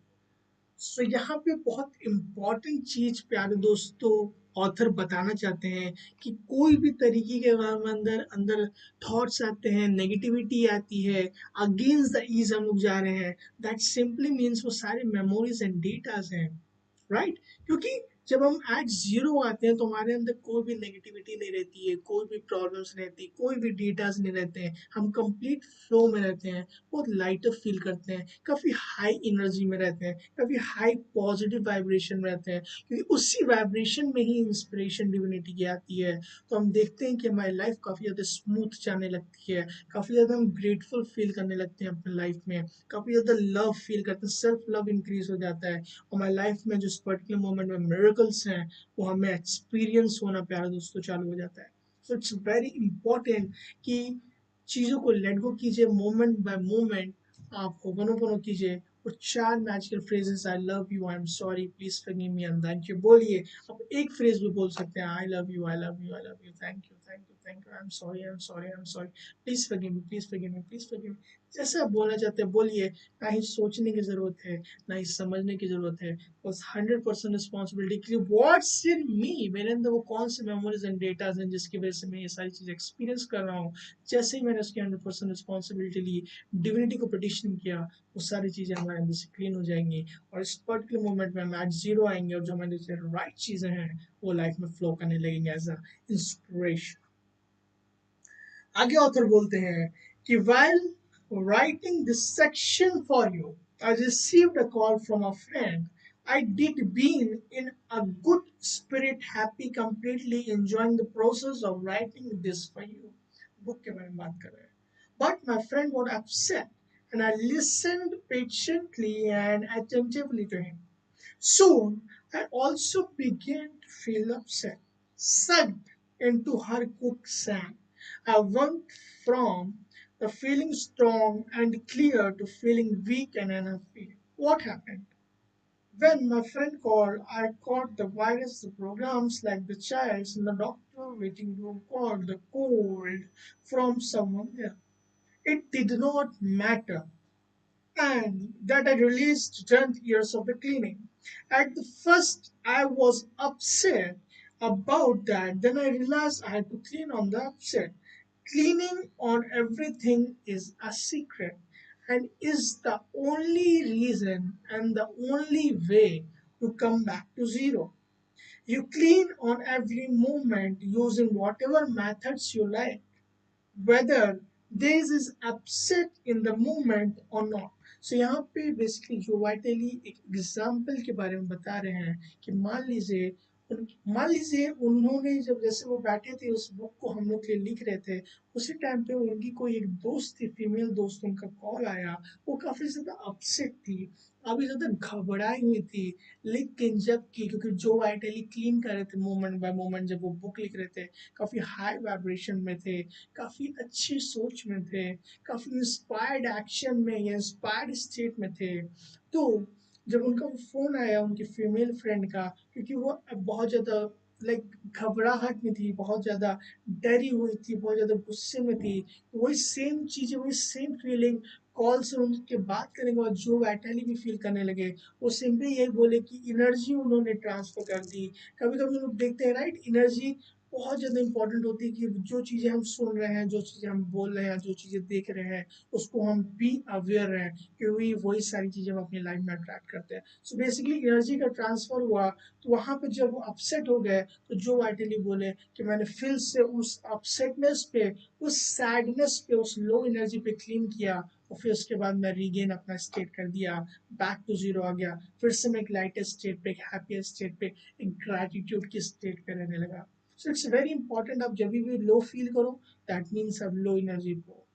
सो यहाँ पे बहुत important चीज प्यारे दोस्तों author बताना चाहते हैं कि कोई भी तरीके के हमारे अंदर अंदर थॉट्स आते हैं, नेगेटिविटी आती है, अगेंस्ट द ईज हम लोग जा रहे हैं, दैट सिंपली मीन्स वो सारे मेमोरीज एंड डेटाज हैं, राइट? क्योंकि जब हम एट जीरो आते हैं तो हमारे अंदर कोई भी नेगेटिविटी नहीं रहती है, कोई भी प्रॉब्लम्स नहीं रहती, कोई भी डेटाज नहीं रहते हैं, हम कंप्लीट फ्लो में रहते हैं, बहुत लाइटर फील करते हैं, काफ़ी हाई एनर्जी में रहते हैं, काफ़ी हाई पॉजिटिव वाइब्रेशन में रहते हैं, क्योंकि उसी वाइब्रेशन में ही इंस्पिरेशन डिविनिटी की आती है। तो हम देखते हैं कि हमारी लाइफ काफ़ी ज़्यादा स्मूथ जाने लगती है, काफ़ी ज़्यादा हम ग्रेटफुल फील करने लगते हैं अपने लाइफ में, काफ़ी ज़्यादा लव फील करते हैं, सेल्फ लव इंक्रीज हो जाता है। हमारी लाइफ में जो इस पर्टिकुलर मोमेंट में मिरेकल्स हैं वो हमें एक्सपीरियंस होना प्यारे दोस्तों चालू हो जाता है। सो इट्स वेरी इंपॉर्टेंट कि चीज़ों को लेट गो कीजिए, मोमेंट बाय मोमेंट आप होपनोपोनो कीजिए। और चार magical phrases, I love you, I am sorry, please forgive me and thank you बोलिए। आप एक फ्रेज भी बोल सकते हैं, I love you, I love you, I love you, thank you, thank you, thank you, I am sorry, I am sorry, I am sorry, please forgive me, please forgive me, please forgive me. जैसे आप बोलना चाहते हैं बोलिए, ना ही सोचने की जरूरत है, ना ही समझने की जरूरत है, बस 100% रिस्पॉन्सिबिलिटी कि व्हाट्स इन मी, मेरे अंदर वो कौन से मेमोरीज एंड डेटाज हैं जिसकी वजह से मैं ये सारी चीज़ एक्सपीरियंस कर रहा हूँ। जैसे ही मैंने उसकी 100% रिस्पॉन्सिबिलिटी ली, डिविनिटी को पिटिशन किया, वो सारी चीज़ें हमारे अंदर से क्लीन हो जाएंगी और इस पर्टिकुलर मोमेंट में हम एट जीरो आएंगे और जो हमारे से राइट चीज़ें हैं वो लाइफ में फ्लो करने लगेंगे एज अ इंस्पिरेशन। आगे ऑथर बोलते हैं कि while writing this section for you, I received a call from a friend. I did being in a good spirit, happy, completely enjoying the process of writing this for you. Book के बारे में बात कर रहे हैं. But my friend was upset, and I listened patiently and attentively to him. Soon, I also began to feel upset, sucked into her quicksand. I went from the feeling strong and clear to feeling weak and unhappy. What happened? When my friend called, I caught the virus, the programs like the child's in the doctor waiting room caught the cold from someone else. It did not matter and that I released 10 years of the cleaning. At the first, I was upset about that. Then I realized I had to clean on the upset. Cleaning on everything is a secret and is the only reason and the only way to come back to zero. You clean on every moment using whatever methods you like whether this is upset in the moment or not. So यहाँ पे basically जो vitally एक example के बारे में बता रहे हैं कि मान लीजिए उन्होंने जब जैसे वो बैठे थे उस बुक को हम लोग के लिए लिख रहे थे, उसी टाइम पे उनकी कोई एक दोस्त थी, फीमेल दोस्त, उनका कॉल आया। वो काफी ज्यादा अपसेट थी, काफी ज्यादा घबराई हुई थी। लेकिन जबकि क्योंकि जो वाइटली क्लीन कर रहे थे मोमेंट बाय मोमेंट, जब वो बुक लिख रहे थे काफी हाई वाइब्रेशन में थे, काफी अच्छी सोच में थे, काफी इंस्पायर्ड एक्शन में या इंस्पायर्ड स्टेट में थे। तो जब उनका फोन आया उनकी फीमेल फ्रेंड का, क्योंकि वो बहुत ज्यादा लाइक घबराहट में थी, बहुत ज्यादा डरी हुई थी, बहुत ज्यादा गुस्से में थी, तो वही सेम चीजें, वही सेम फीलिंग कॉल से उनके बात करने के बाद जो वैटली भी फील करने लगे। वो सिंपली यही बोले कि एनर्जी उन्होंने ट्रांसफर कर दी। कभी कभी लोग देखते हैं राइट, एनर्जी बहुत ज़्यादा इंपॉर्टेंट होती है कि जो चीज़ें हम सुन रहे हैं, जो चीज़ें हम बोल रहे हैं, जो चीज़ें देख रहे हैं, उसको हम बी अवेयर रहें, क्योंकि वही सारी चीज़ें हम अपनी लाइफ में अट्रैक्ट करते हैं। सो बेसिकली एनर्जी का ट्रांसफर हुआ, तो वहाँ पे जब वो अपसेट हो गए तो जो वाइटली बोले कि मैंने फिर से उस अपसेटनेस पे, उस सैडनेस पे, उस लो एनर्जी पे क्लीन किया और फिर उसके बाद मैं रीगेन अपना स्टेट कर दिया, बैक टू जीरो आ गया, फिर से मैं एक लाइटर स्टेट पे, एक हैप्पियर स्टेट पे, एक ग्रैटिट्यूड की स्टेट पे रहने लगा। सो इट्स वेरी इंपॉर्टेंट, आप जब भी लो फील करो दैट मीन्स आप लो एनर्जी पे हो।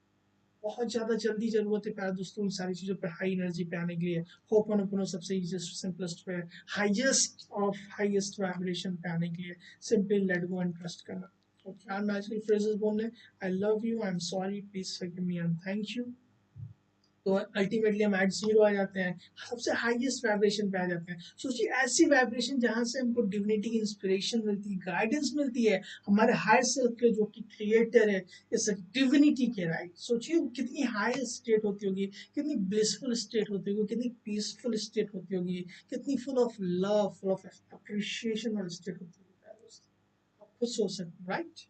बहुत ज्यादा जल्दी जरूरत है प्यारे दोस्तों उन सारी चीजों पे हाई एनर्जी पे आने के लिए। होपन सबसे इजीएस्ट सिंपलेस्ट पे, हाईएस्ट ऑफ हाईएस्ट वाइब्रेशन पे आने के लिए simply let go and trust करना। और चार मैजिकल फ्रेजेस बोलने, I love you, I am sorry, please forgive me and thank you. तो अल्टीमेटली हम एट जीरो आ जाते हैं, सबसे हाईएस्ट वाइब्रेशन पे आ जाते हैं। सोचिए ऐसी वाइब्रेशन जहां से हमको डिविनिटी की इंस्पिरेशन मिलती है, गाइडेंस मिलती है, हमारे हायर सेल्फ के जो कि क्रिएटर है इस डिविनिटी के, राइट? सोचिए कितनी हाई स्टेट होती होगी, कितनी ब्लिसफुल स्टेट होती होगी, कितनी पीसफुल स्टेट होती होगी, कितनी full of love, full of appreciation वाली स्टेट होती होगी। खुद सोच सकते हैं, राइट?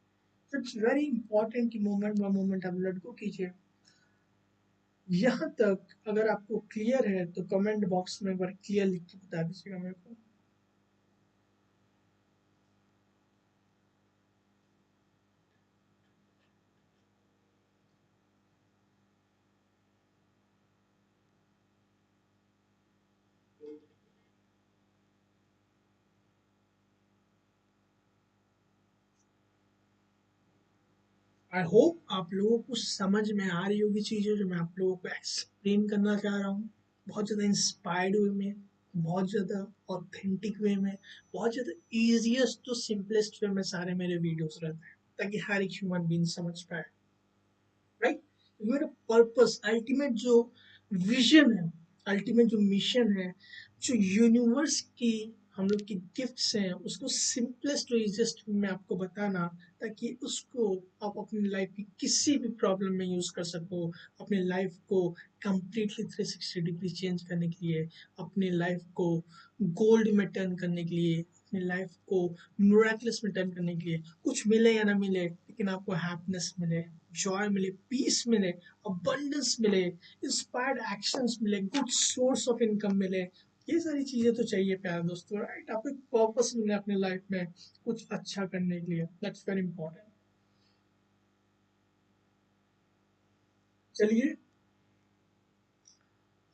तो इट्स वेरी इंपॉर्टेंट कि मोमेंट बाय मोमेंट आप लर्न को कीजिए। यहाँ तक अगर आपको क्लियर है तो कमेंट बॉक्स में एक बार क्लियर लिख के बता दीजिएगा मेरे को। आई होप आप लोगों को समझ में आ रही होगी चीज़ें जो मैं आप लोगों को एक्सप्लेन करना चाह रहा हूँ। बहुत ज़्यादा इंस्पायर्ड वे में, बहुत ज़्यादा ऑथेंटिक वे में, बहुत ज़्यादा ईजिएस्ट टू सिंपलेस्ट वे में सारे मेरे वीडियोस रहते हैं, ताकि हर एक ह्यूमन बीइंग समझ पाए, राइट? मेरा पर्पस, अल्टीमेट जो विजन है, अल्टीमेट जो मिशन है, जो यूनिवर्स की हम लोग की गिफ्ट्स हैं, उसको सिंपलेस्ट और इजिएस्ट में आपको बताना, ताकि उसको आप अपनी लाइफ की किसी भी प्रॉब्लम में यूज कर सको, अपनी लाइफ को कंप्लीटली 360 डिग्री चेंज करने के लिए, अपनी लाइफ को गोल्ड में टर्न करने के लिए, अपनी लाइफ को मिरेकल्स में टर्न करने के लिए। कुछ मिले या ना मिले, लेकिन आपको हैप्पीनेस मिले, जॉय मिले, पीस मिले, अबंडेंस मिले, इंस्पायर्ड एक्शंस मिले, गुड सोर्स ऑफ इनकम मिले। ये सारी चीजें तो चाहिए प्यारे दोस्तों, राइट? आपको एक पर्पस मिले अपने लाइफ में कुछ अच्छा करने के लिए, दैट्स वेरी इंपॉर्टेंट। चलिए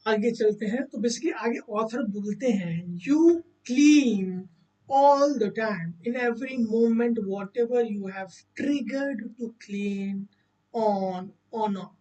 आगे चलते हैं। तो बेसिकली आगे ऑथर बोलते हैं, you clean all the time in every moment whatever you have triggered to clean on or not।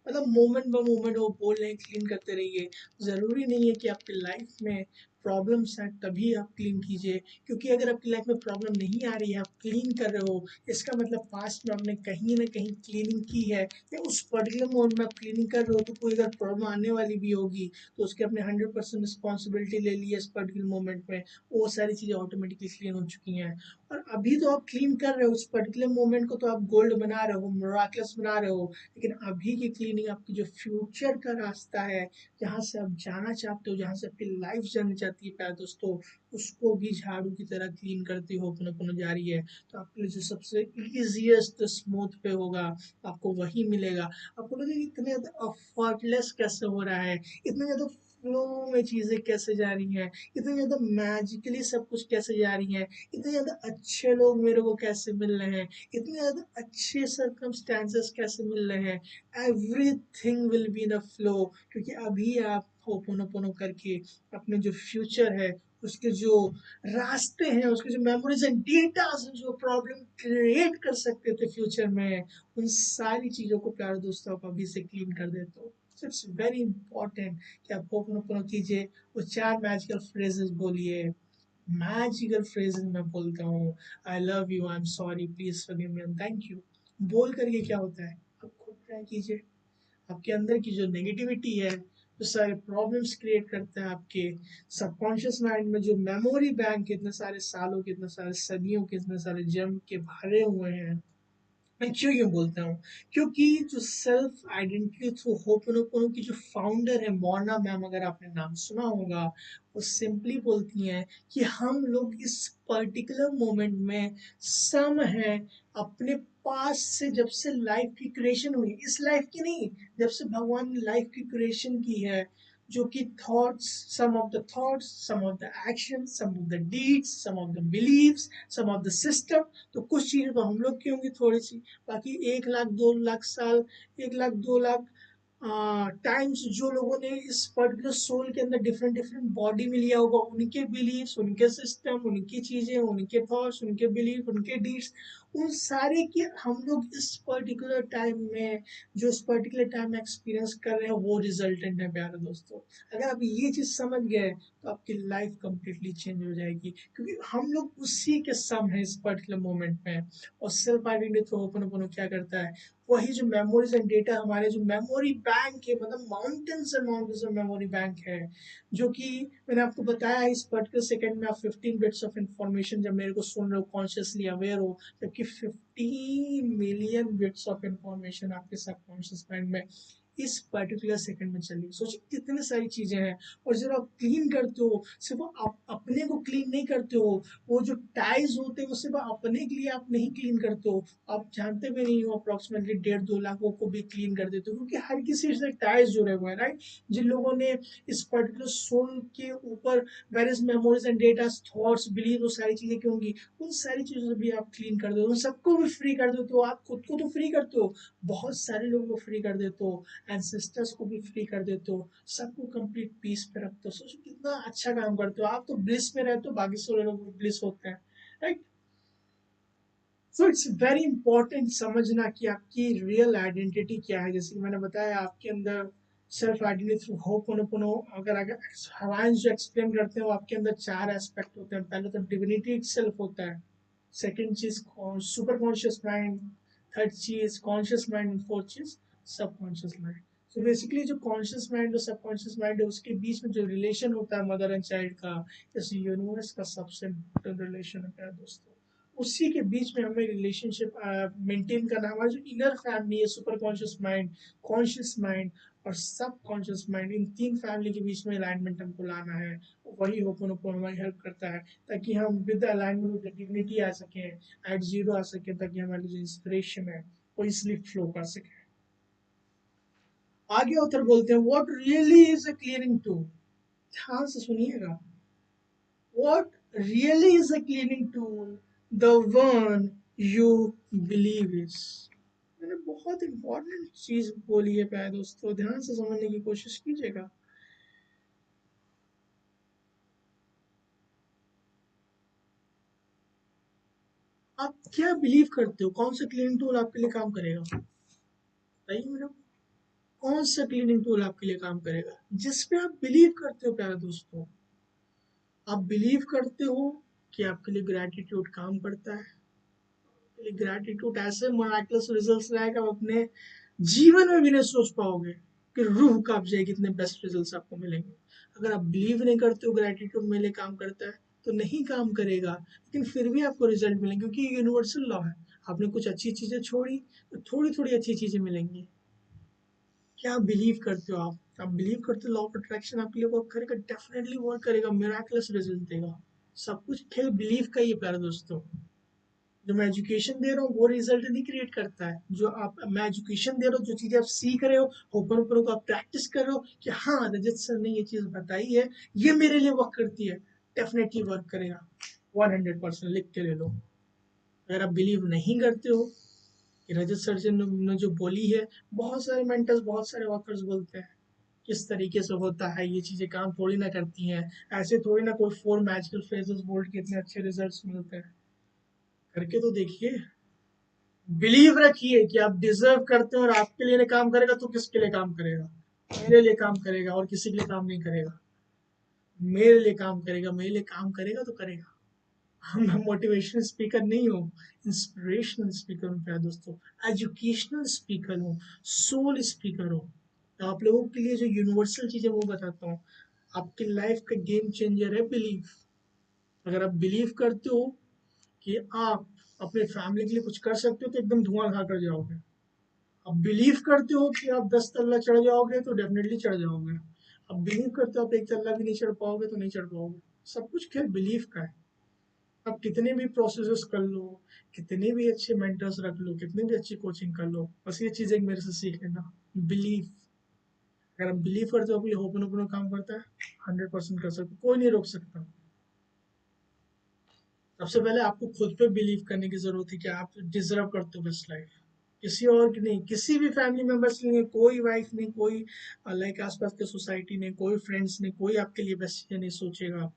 मतलब मोमेंट बाय मोमेंट वो बोल रहे हैं क्लीन करते रहिए। जरूरी नहीं है कि आपकी लाइफ में प्रॉब्लम्स हैं तभी आप क्लीन कीजिए, क्योंकि अगर आपकी लाइफ में प्रॉब्लम नहीं आ रही है, आप क्लीन कर रहे हो, इसका मतलब पास्ट में आपने कहीं ना कहीं क्लीनिंग की है, या उस पर्टिकुलर मोड में आप क्लीनिंग कर रहे हो तो कोई अगर प्रॉब्लम आने वाली भी होगी तो उसके अपने 100% रिस्पॉन्सिबिलिटी ले ली है इस पर्टिकुलर मोमेंट में, वो सारी चीज़ें ऑटोमेटिकली क्लीन हो चुकी हैं। और अभी तो आप क्लीन कर रहे हो उस पर्टिकुलर मोमेंट को, तो आप गोल्ड बना रहे हो, मिराकल्स बना रहे हो, लेकिन अभी की क्लीनिंग आपकी जो फ्यूचर का रास्ता है, जहाँ से आप जाना चाहते हो, जहाँ से आपकी लाइफ जाना चाहती है प्यारे दोस्तों, उसको भी झाड़ू की तरह क्लीन करती हो पुनः पुनः जा रही है। तो आपके लिए जो सबसे इजिएस्ट स्मूथ पे होगा, आपको वही मिलेगा। आपको लगेगा इतने ज्यादा अफर्टलेस कैसे हो रहा है, इतने ज्यादा फ्लो में चीजें कैसे जा रही हैं, इतने ज्यादा मैजिकली सब कुछ कैसे जा रही है, इतने ज्यादा अच्छे लोग मेरे को कैसे मिल रहे हैं, इतने ज्यादा अच्छे सर्कमस्टेंसेस कैसे मिल रहे हैं। Everything will be in a flow, क्योंकि अभी आप होपोनोपोनो करके अपने जो फ्यूचर है, उसके जो रास्ते हैं, उसके जो मेमोरीज एंड डेटा जो प्रॉब्लम क्रिएट कर सकते थे फ्यूचर में, उन सारी चीजों को प्यारे दोस्तों आप अभी से क्लीन कर देते हो। सो इट्स वेरी इंपॉर्टेंट कि आप होपोनोपोनो कीजिए, वो 4 मैजिकल फ्रेजेस बोलिए। मैजिकल फ्रेजेस मैं बोलता हूँ, I love you, I am sorry, please forgive me, thank you. बोल करके क्या होता है, आप खुद ट्राई कीजिए। आपके अंदर की जो नेगेटिविटी है, जो सारे प्रॉब्लम्स क्रिएट करता है आपके सबकॉन्शियस माइंड में, जो मेमोरी बैंक इतने सारे सालों के, इतने सारे सदियों के, इतने सारे जन्म के भरे हुए हैं। मैं क्यों यूं बोलता हूँ, क्योंकि जो सेल्फ आइडेंटिटी थ्रू होपनोपोनो की जो फाउंडर है मोना मैम, अगर आपने नाम सुना होगा, वो सिंपली बोलती हैं कि हम लोग इस पर्टिकुलर मोमेंट में सम है अपने पास से, जब से लाइफ की क्रिएशन हुई, इस लाइफ की नहीं, जब से भगवान ने लाइफ की क्रिएशन की है, जो कि thoughts, some of the thoughts, some of the action, some of the deeds, some of the believes, some of the system. तो कुछ चीजें तो हम लोग की होंगी थोड़ी सी, बाकी 1 लाख 2 लाख साल, 1 लाख 2 लाख टाइम्स जो लोगों ने इस पर्टिकुलर सोल के अंदर डिफरेंट डिफरेंट बॉडी में लिया होगा, उनके बिलीव्स, उनके सिस्टम, उनकी चीजें, उनके थॉट्स, उनके बिलीफ, उनके डीड्स, उन सारे की हम लोग इस पर्टिकुलर टाइम में, जो इस पर्टिकुलर टाइम में एक्सपीरियंस कर रहे हैं, वो रिजल्टेंट है प्यारे दोस्तों। अगर आप ये चीज समझ गए तो आपकी लाइफ कंप्लीटली चेंज हो जाएगी, क्योंकि हम लोग उसी के सम है इस पर्टिकुलर मोमेंट में। और self identity through open open क्या करता है, वही जो मेमोरीज एंड डेटा, हमारे जो मेमोरी बैंक है, मतलब माउंटेन्स ऑफ मेमोरी बैंक है, जो कि मैंने आपको बताया, इस पर्टिकुलर सेकंड में आप 15 बिट्स ऑफ इंफॉर्मेशन जब मेरे को सुन रहे हो, कॉन्शियसली अवेयर हो, जबकि 15 मिलियन बिट्स ऑफ इंफॉर्मेशन आपके सबकॉन्शियस माइंड में इस पर्टिकुलर सेकंड में चल रही है। सोचिए कितनी सारी चीजें हैं। और जब आप क्लीन करते हो, सिर्फ आप अपने को क्लीन नहीं करते हो, वो जो टाइज होते हैं वो सिर्फ अपने के लिए आप नहीं क्लीन करते हो, आप जानते भी नहीं हो अप्रोक्सीमेटली 1.5-2 लाखों को भी क्लीन कर देते हो, क्योंकि हर किसी से टाइज जुड़े हुए हैं, राइट। जिन लोगों ने इस पर्टिकुलर सोल के ऊपर various memories and data, thoughts, believe, वो सारी चीजें क्यों होंगी, उन सारी चीजों से भी आप क्लीन कर दो, उन सबको भी फ्री कर देते हो। आप खुद को तो फ्री करते हो, बहुत सारे लोगों को फ्री कर देते हो, एंसेस्टर्स को भी फ्री कर देते हो, सबको कंप्लीट पीस पे रखते हो। सोचो कितना अच्छा काम करते हो। आप तो ब्लिस में रहते हो, बाकी सारे लोग ब्लिस होते हैं, right. So it's very important समझना कि आपकी रियल आइडेंटिटी क्या है। जैसे कि मैंने बताया, आपके अंदर सेल्फ आइडेंटिटी थ्रू होपोनोपोनो, अगर हवाइन जो एक्सप्लेन करते हैं, वो आपके अंदर 4 एस्पेक्ट होते हैं। पहले तो डिविनिटी इटसेल्फ होता है, सेकंड चीज सुपर कॉन्शियस माइंड, थर्ड चीज कॉन्शियस माइंड, एंड फोर्थ चीज सबकॉन्शियस माइंड। तो बेसिकली जो कॉन्शियस माइंड और सबकॉन्शियस माइंड है, उसके बीच में जो रिलेशन होता है मदर एंड चाइल्ड का, इस यूनिवर्स का सबसे इम्पोर्टेंट रिलेशन होता है दोस्तों। उसी के बीच में हमें रिलेशनशिप मेंटेन करना। हमारा जो इनर फैमिली है, super conscious mind, conscious mind और सब कॉन्शियस माइंड, इन तीन फैमिली के बीच में अलाइनमेंट हमको लाना है। वही होपोनोपोनो हमारी हेल्प करता है, ताकि हम विद अलाइनमेंट विद डिग्निटी आ सकें, एट जीरो आ सके, ताकि हमारी जो इंस्पिरेशन है वो इसलिए फ्लो कर सके। आगे author बोलते हैं, what really is a clearing tool. ध्यान से सुनिएगा, what really is a clearing tool, the one you believe is. मैंने बहुत इंपॉर्टेंट चीज बोली है प्यारे दोस्तों, ध्यान से समझने की कोशिश कीजिएगा। आप क्या बिलीव करते हो, कौन सा क्लीनिंग टूल आपके लिए काम करेगा, बताइए मेरे को। कौन सा क्लीनिंग टूल आपके लिए काम करेगा, जिस पे आप बिलीव करते हो प्यारे दोस्तों। आप बिलीव करते हो कि आपके लिए ग्रेटिट्यूड काम करता है, ग्रेटिट्यूड ऐसे मराकुलस रिजल्ट्स लाएगा, आप अपने जीवन में भी नहीं सोच पाओगे कि रूह कांप जाएगी, इतने बेस्ट रिजल्ट्स आपको मिलेंगे। अगर आप बिलीव नहीं करते हो ग्रेटिट्यूड मेरे लिए काम करता है, तो नहीं काम करेगा, लेकिन फिर भी आपको रिजल्ट मिलेंगे, क्योंकि ये यूनिवर्सल लॉ है। आपने कुछ अच्छी चीजें छोड़ी तो थोड़ी थोड़ी अच्छी चीजें मिलेंगी। क्या बिलीव करते हो आप बिलीव करते हो लॉ ऑफ अट्रैक्शन आपके लिए वर्क करेगा, डेफिनेटली वर्क करेगा, मिराकुलस रिजल्ट देगा। सब कुछ खेल बिलीव का ही है प्यारे दोस्तों। जो मैं एजुकेशन दे रहा हूँ वो रिजल्ट नहीं क्रिएट करता है, जो आप मैं एजुकेशन दे रहा हूँ, जो चीजें आप सीख रहे हो, होपन को आप प्रैक्टिस कर रहे हो कि हाँ रजत सर ने ये चीज बताई है, ये मेरे लिए वर्क करती है, डेफिनेटली वर्क करेगा। 100% लिख के ले लो। अगर आप बिलीव नहीं करते हो कि रजत सर ने जो बोली है, बहुत सारे मेंटर्स, बहुत सारे ऑथर्स बोलते हैं किस तरीके से होता है, ये चीजें काम थोड़ी ना करती हैं, ऐसे थोड़ी ना कोई 4 मैजिकल फ्रेजेस बोल के इतने अच्छे रिजल्ट्स मिलते हैं। करके तो देखिए, बिलीव रखिए कि आप डिजर्व करते हो, और आपके लिए काम करेगा तो किसके लिए काम करेगा, मेरे लिए काम करेगा, और किसी के लिए काम नहीं करेगा। मेरे लिए काम करेगा, मेरे लिए काम करेगा तो करेगा। मैं मोटिवेशनल स्पीकर नहीं हूँ, इंस्पिरेशनल स्पीकर हूँ प्यारे दोस्तों, एजुकेशनल स्पीकर हूँ, सोल स्पीकर हूँ। तो आप लोगों के लिए जो यूनिवर्सल चीजें वो बताता हूँ। आपकी लाइफ का गेम चेंजर है बिलीव। अगर आप बिलीव करते हो कि आप अपने फैमिली के लिए कुछ कर सकते हो, तो एकदम धुआं खा कर जाओगे। आप बिलीव करते हो कि आप 10 तल्ला चढ़ जाओगे, तो डेफिनेटली चढ़ जाओगे। आप बिलीव करते हो आप 1 तल्ला भी नहीं चढ़ पाओगे, तो नहीं चढ़ पाओगे। सब कुछ खेल बिलीव का है। आप कितने भी प्रोसेस कर लो, कितने भी अच्छे मेंटर्स रख लो, कितनी भी अच्छी कोचिंग कर लो, बस ये चीज एक मेरे से सीख लेना, बिलीव। अगर आप बिलीव करते हो अपने होपन अपना काम करता है, 100% कर सकते, कोई नहीं रोक सकता। सबसे पहले आपको खुद पे बिलीव करने की जरूरत है कि आप डिजर्व करते हो बेस्ट लाइफ। किसी और की नहीं, किसी भी फैमिली मेंबर्स के लिए, कोई वाइफ नहीं, कोई लाइक आसपास के सोसाइटी ने, कोई फ्रेंड्स ने, कोई आपके लिए बेस्ट चीजें नहीं सोचेगा।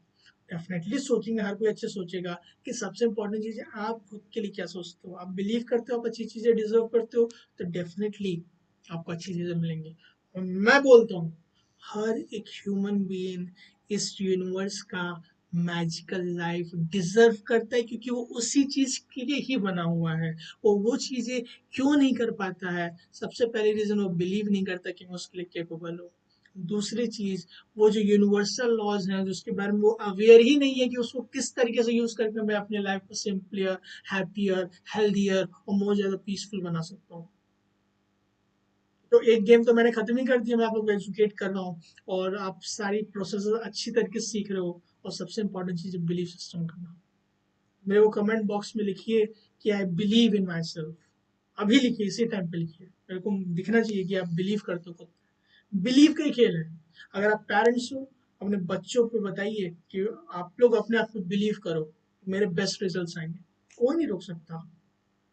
डेफिनेटली सोचेंगे, हर कोई अच्छे सोचेगा। कि सबसे इंपॉर्टेंट चीज है आप खुद के लिए क्या सोचते हो। आप बिलीव करते हो आप अच्छी चीजें डिजर्व करते हो, तो डेफिनेटली आपको अच्छी चीजें मिलेंगी। और मैं बोलता हूँ, हर एक ह्यूमन बीइंग इस यूनिवर्स का मैजिकल लाइफ डिजर्व करता है, क्योंकि वो उसी चीज के लिए ही बना हुआ है। वो चीजें क्यों नहीं कर पाता है, सबसे पहले रीजन वो बिलीव नहीं करता कि मैं उसके लिए कैपेबल हूँ। दूसरी चीज, वो जो यूनिवर्सल लॉज हैं जिसके बारे में वो अवेयर ही नहीं है कि उसको किस तरीके से यूज करके मैं अपने लाइफ को सिंपलियर, हैप्पियर, हेल्दियर और मोर ज्यादा पीसफुल बना सकता हूँ। तो एक गेम तो मैंने खत्म ही कर दिया, मैं आप लोग को एजुकेट कर रहा हूँ और आप सारी प्रोसेस अच्छी तरीके से सीख रहे हो। और सबसे इंपॉर्टेंट चीज़ है बिलीफ सिस्टम करना। मेरे को कमेंट बॉक्स में लिखिए कि I believe in my self. अभी लिखिए, इसी टाइम पे लिखिए, मेरे को दिखना चाहिए कि आप बिलीव करते हो खुद। बिलीव का ही खेल है। अगर आप पेरेंट्स हो, अपने बच्चों पे बताइए कि आप लोग अपने आप पे बिलीव करो, मेरे बेस्ट रिजल्ट्स आएंगे। कोई नहीं रोक सकता।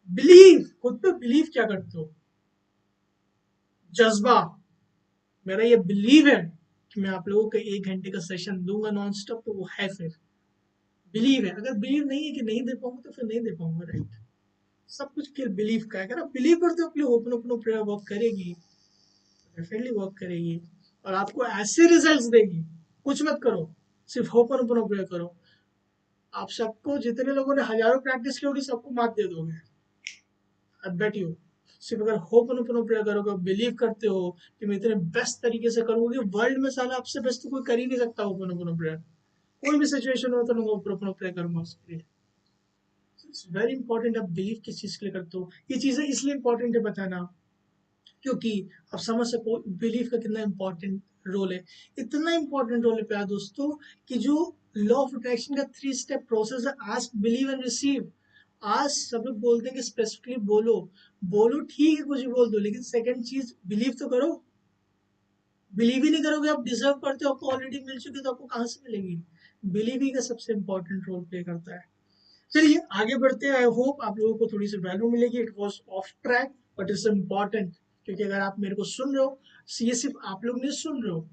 बिलीव, खुद पे बिलीव क्या करते हो? जज्बा। मेरा ये बिलीव है कि मैं आप लोगों को 1 घंटे का सेशन दूंगा नॉन स्टॉप, तो वो है फिर बिलीव है। अगर बिलीव नहीं है कि नहीं दे पाऊंगा तो फिर नहीं दे पाऊंगा, राइट? सब कुछ फिर बिलीव का है। अगर आप बिलीव करते हो अपने ओपन ओपन प्रेयर वर्क करेगी, डेफिनेटली वर्क करेगी और आपको ऐसे रिजल्ट्स देगी। कुछ मत करो, सिर्फ ओपन ओपन प्रेयर करो। आप सबको, जितने लोगों ने हजारों प्रैक्टिस की होगी, सबको मात दे दोगे, आई बेट यू। सिर्फ अगर ओपन ओपन प्रेयर करोगे, बिलीव करते हो कि मैं इतने बेस्ट तरीके से करूंगा कि वर्ल्ड में साला आपसे बेस्ट तो कोई कर ही नहीं सकता ओपन ओपन प्रेयर। कोई भी सिचुएशन हो तो मैं ओपन ओपन प्रेयर करूंगा उसके लिए। इट्स वेरी इंपॉर्टेंट आप बिलीव किस चीज के लिए करते हो। ये चीजें इसलिए इंपॉर्टेंट है बताना क्योंकि आप समझ सको बिलीफ का कितना इंपॉर्टेंट रोल है। इतना इंपॉर्टेंट रोल है प्यारे दोस्तों कि जो लॉ ऑफ अट्रैक्शन का 3 स्टेप प्रोसेस है, आस्क बिलीव एंड रिसीव। आज सब लोग बोलते हैं कि स्पेसिफिकली बोलो। बोलो ठीक है, कुछ भी बोल दो, लेकिन सेकंड चीज बिलीव तो करो। बिलीव ही नहीं करोगे, आप डिजर्व करते हो, आपको ऑलरेडी मिल चुकी, तो आपको कहाँ से मिलेगी? बिलीव ही का सबसे इंपॉर्टेंट रोल प्ले करता है। चलिए आगे बढ़ते हैं। आई होप आप लोगों को थोड़ी सी वैल्यू मिलेगी। It was of track but it's important, क्योंकि अगर आप मेरे को सुन रहे हो, ये सिर्फ आप लोग नहीं सुन रहे हो,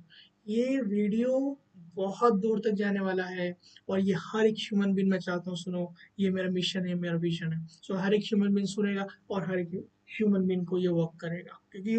ये वीडियो बहुत दूर तक जाने वाला है और ये हर एक ह्यूमन बीइंग मैं चाहता हूँ सुनो। ये मेरा मिशन है, मेरा विजन है। सो हर एक ह्यूमन बीइंग सुनेगा और हर एक ह्यूमन बीइंग को ये वर्क करेगा, क्योंकि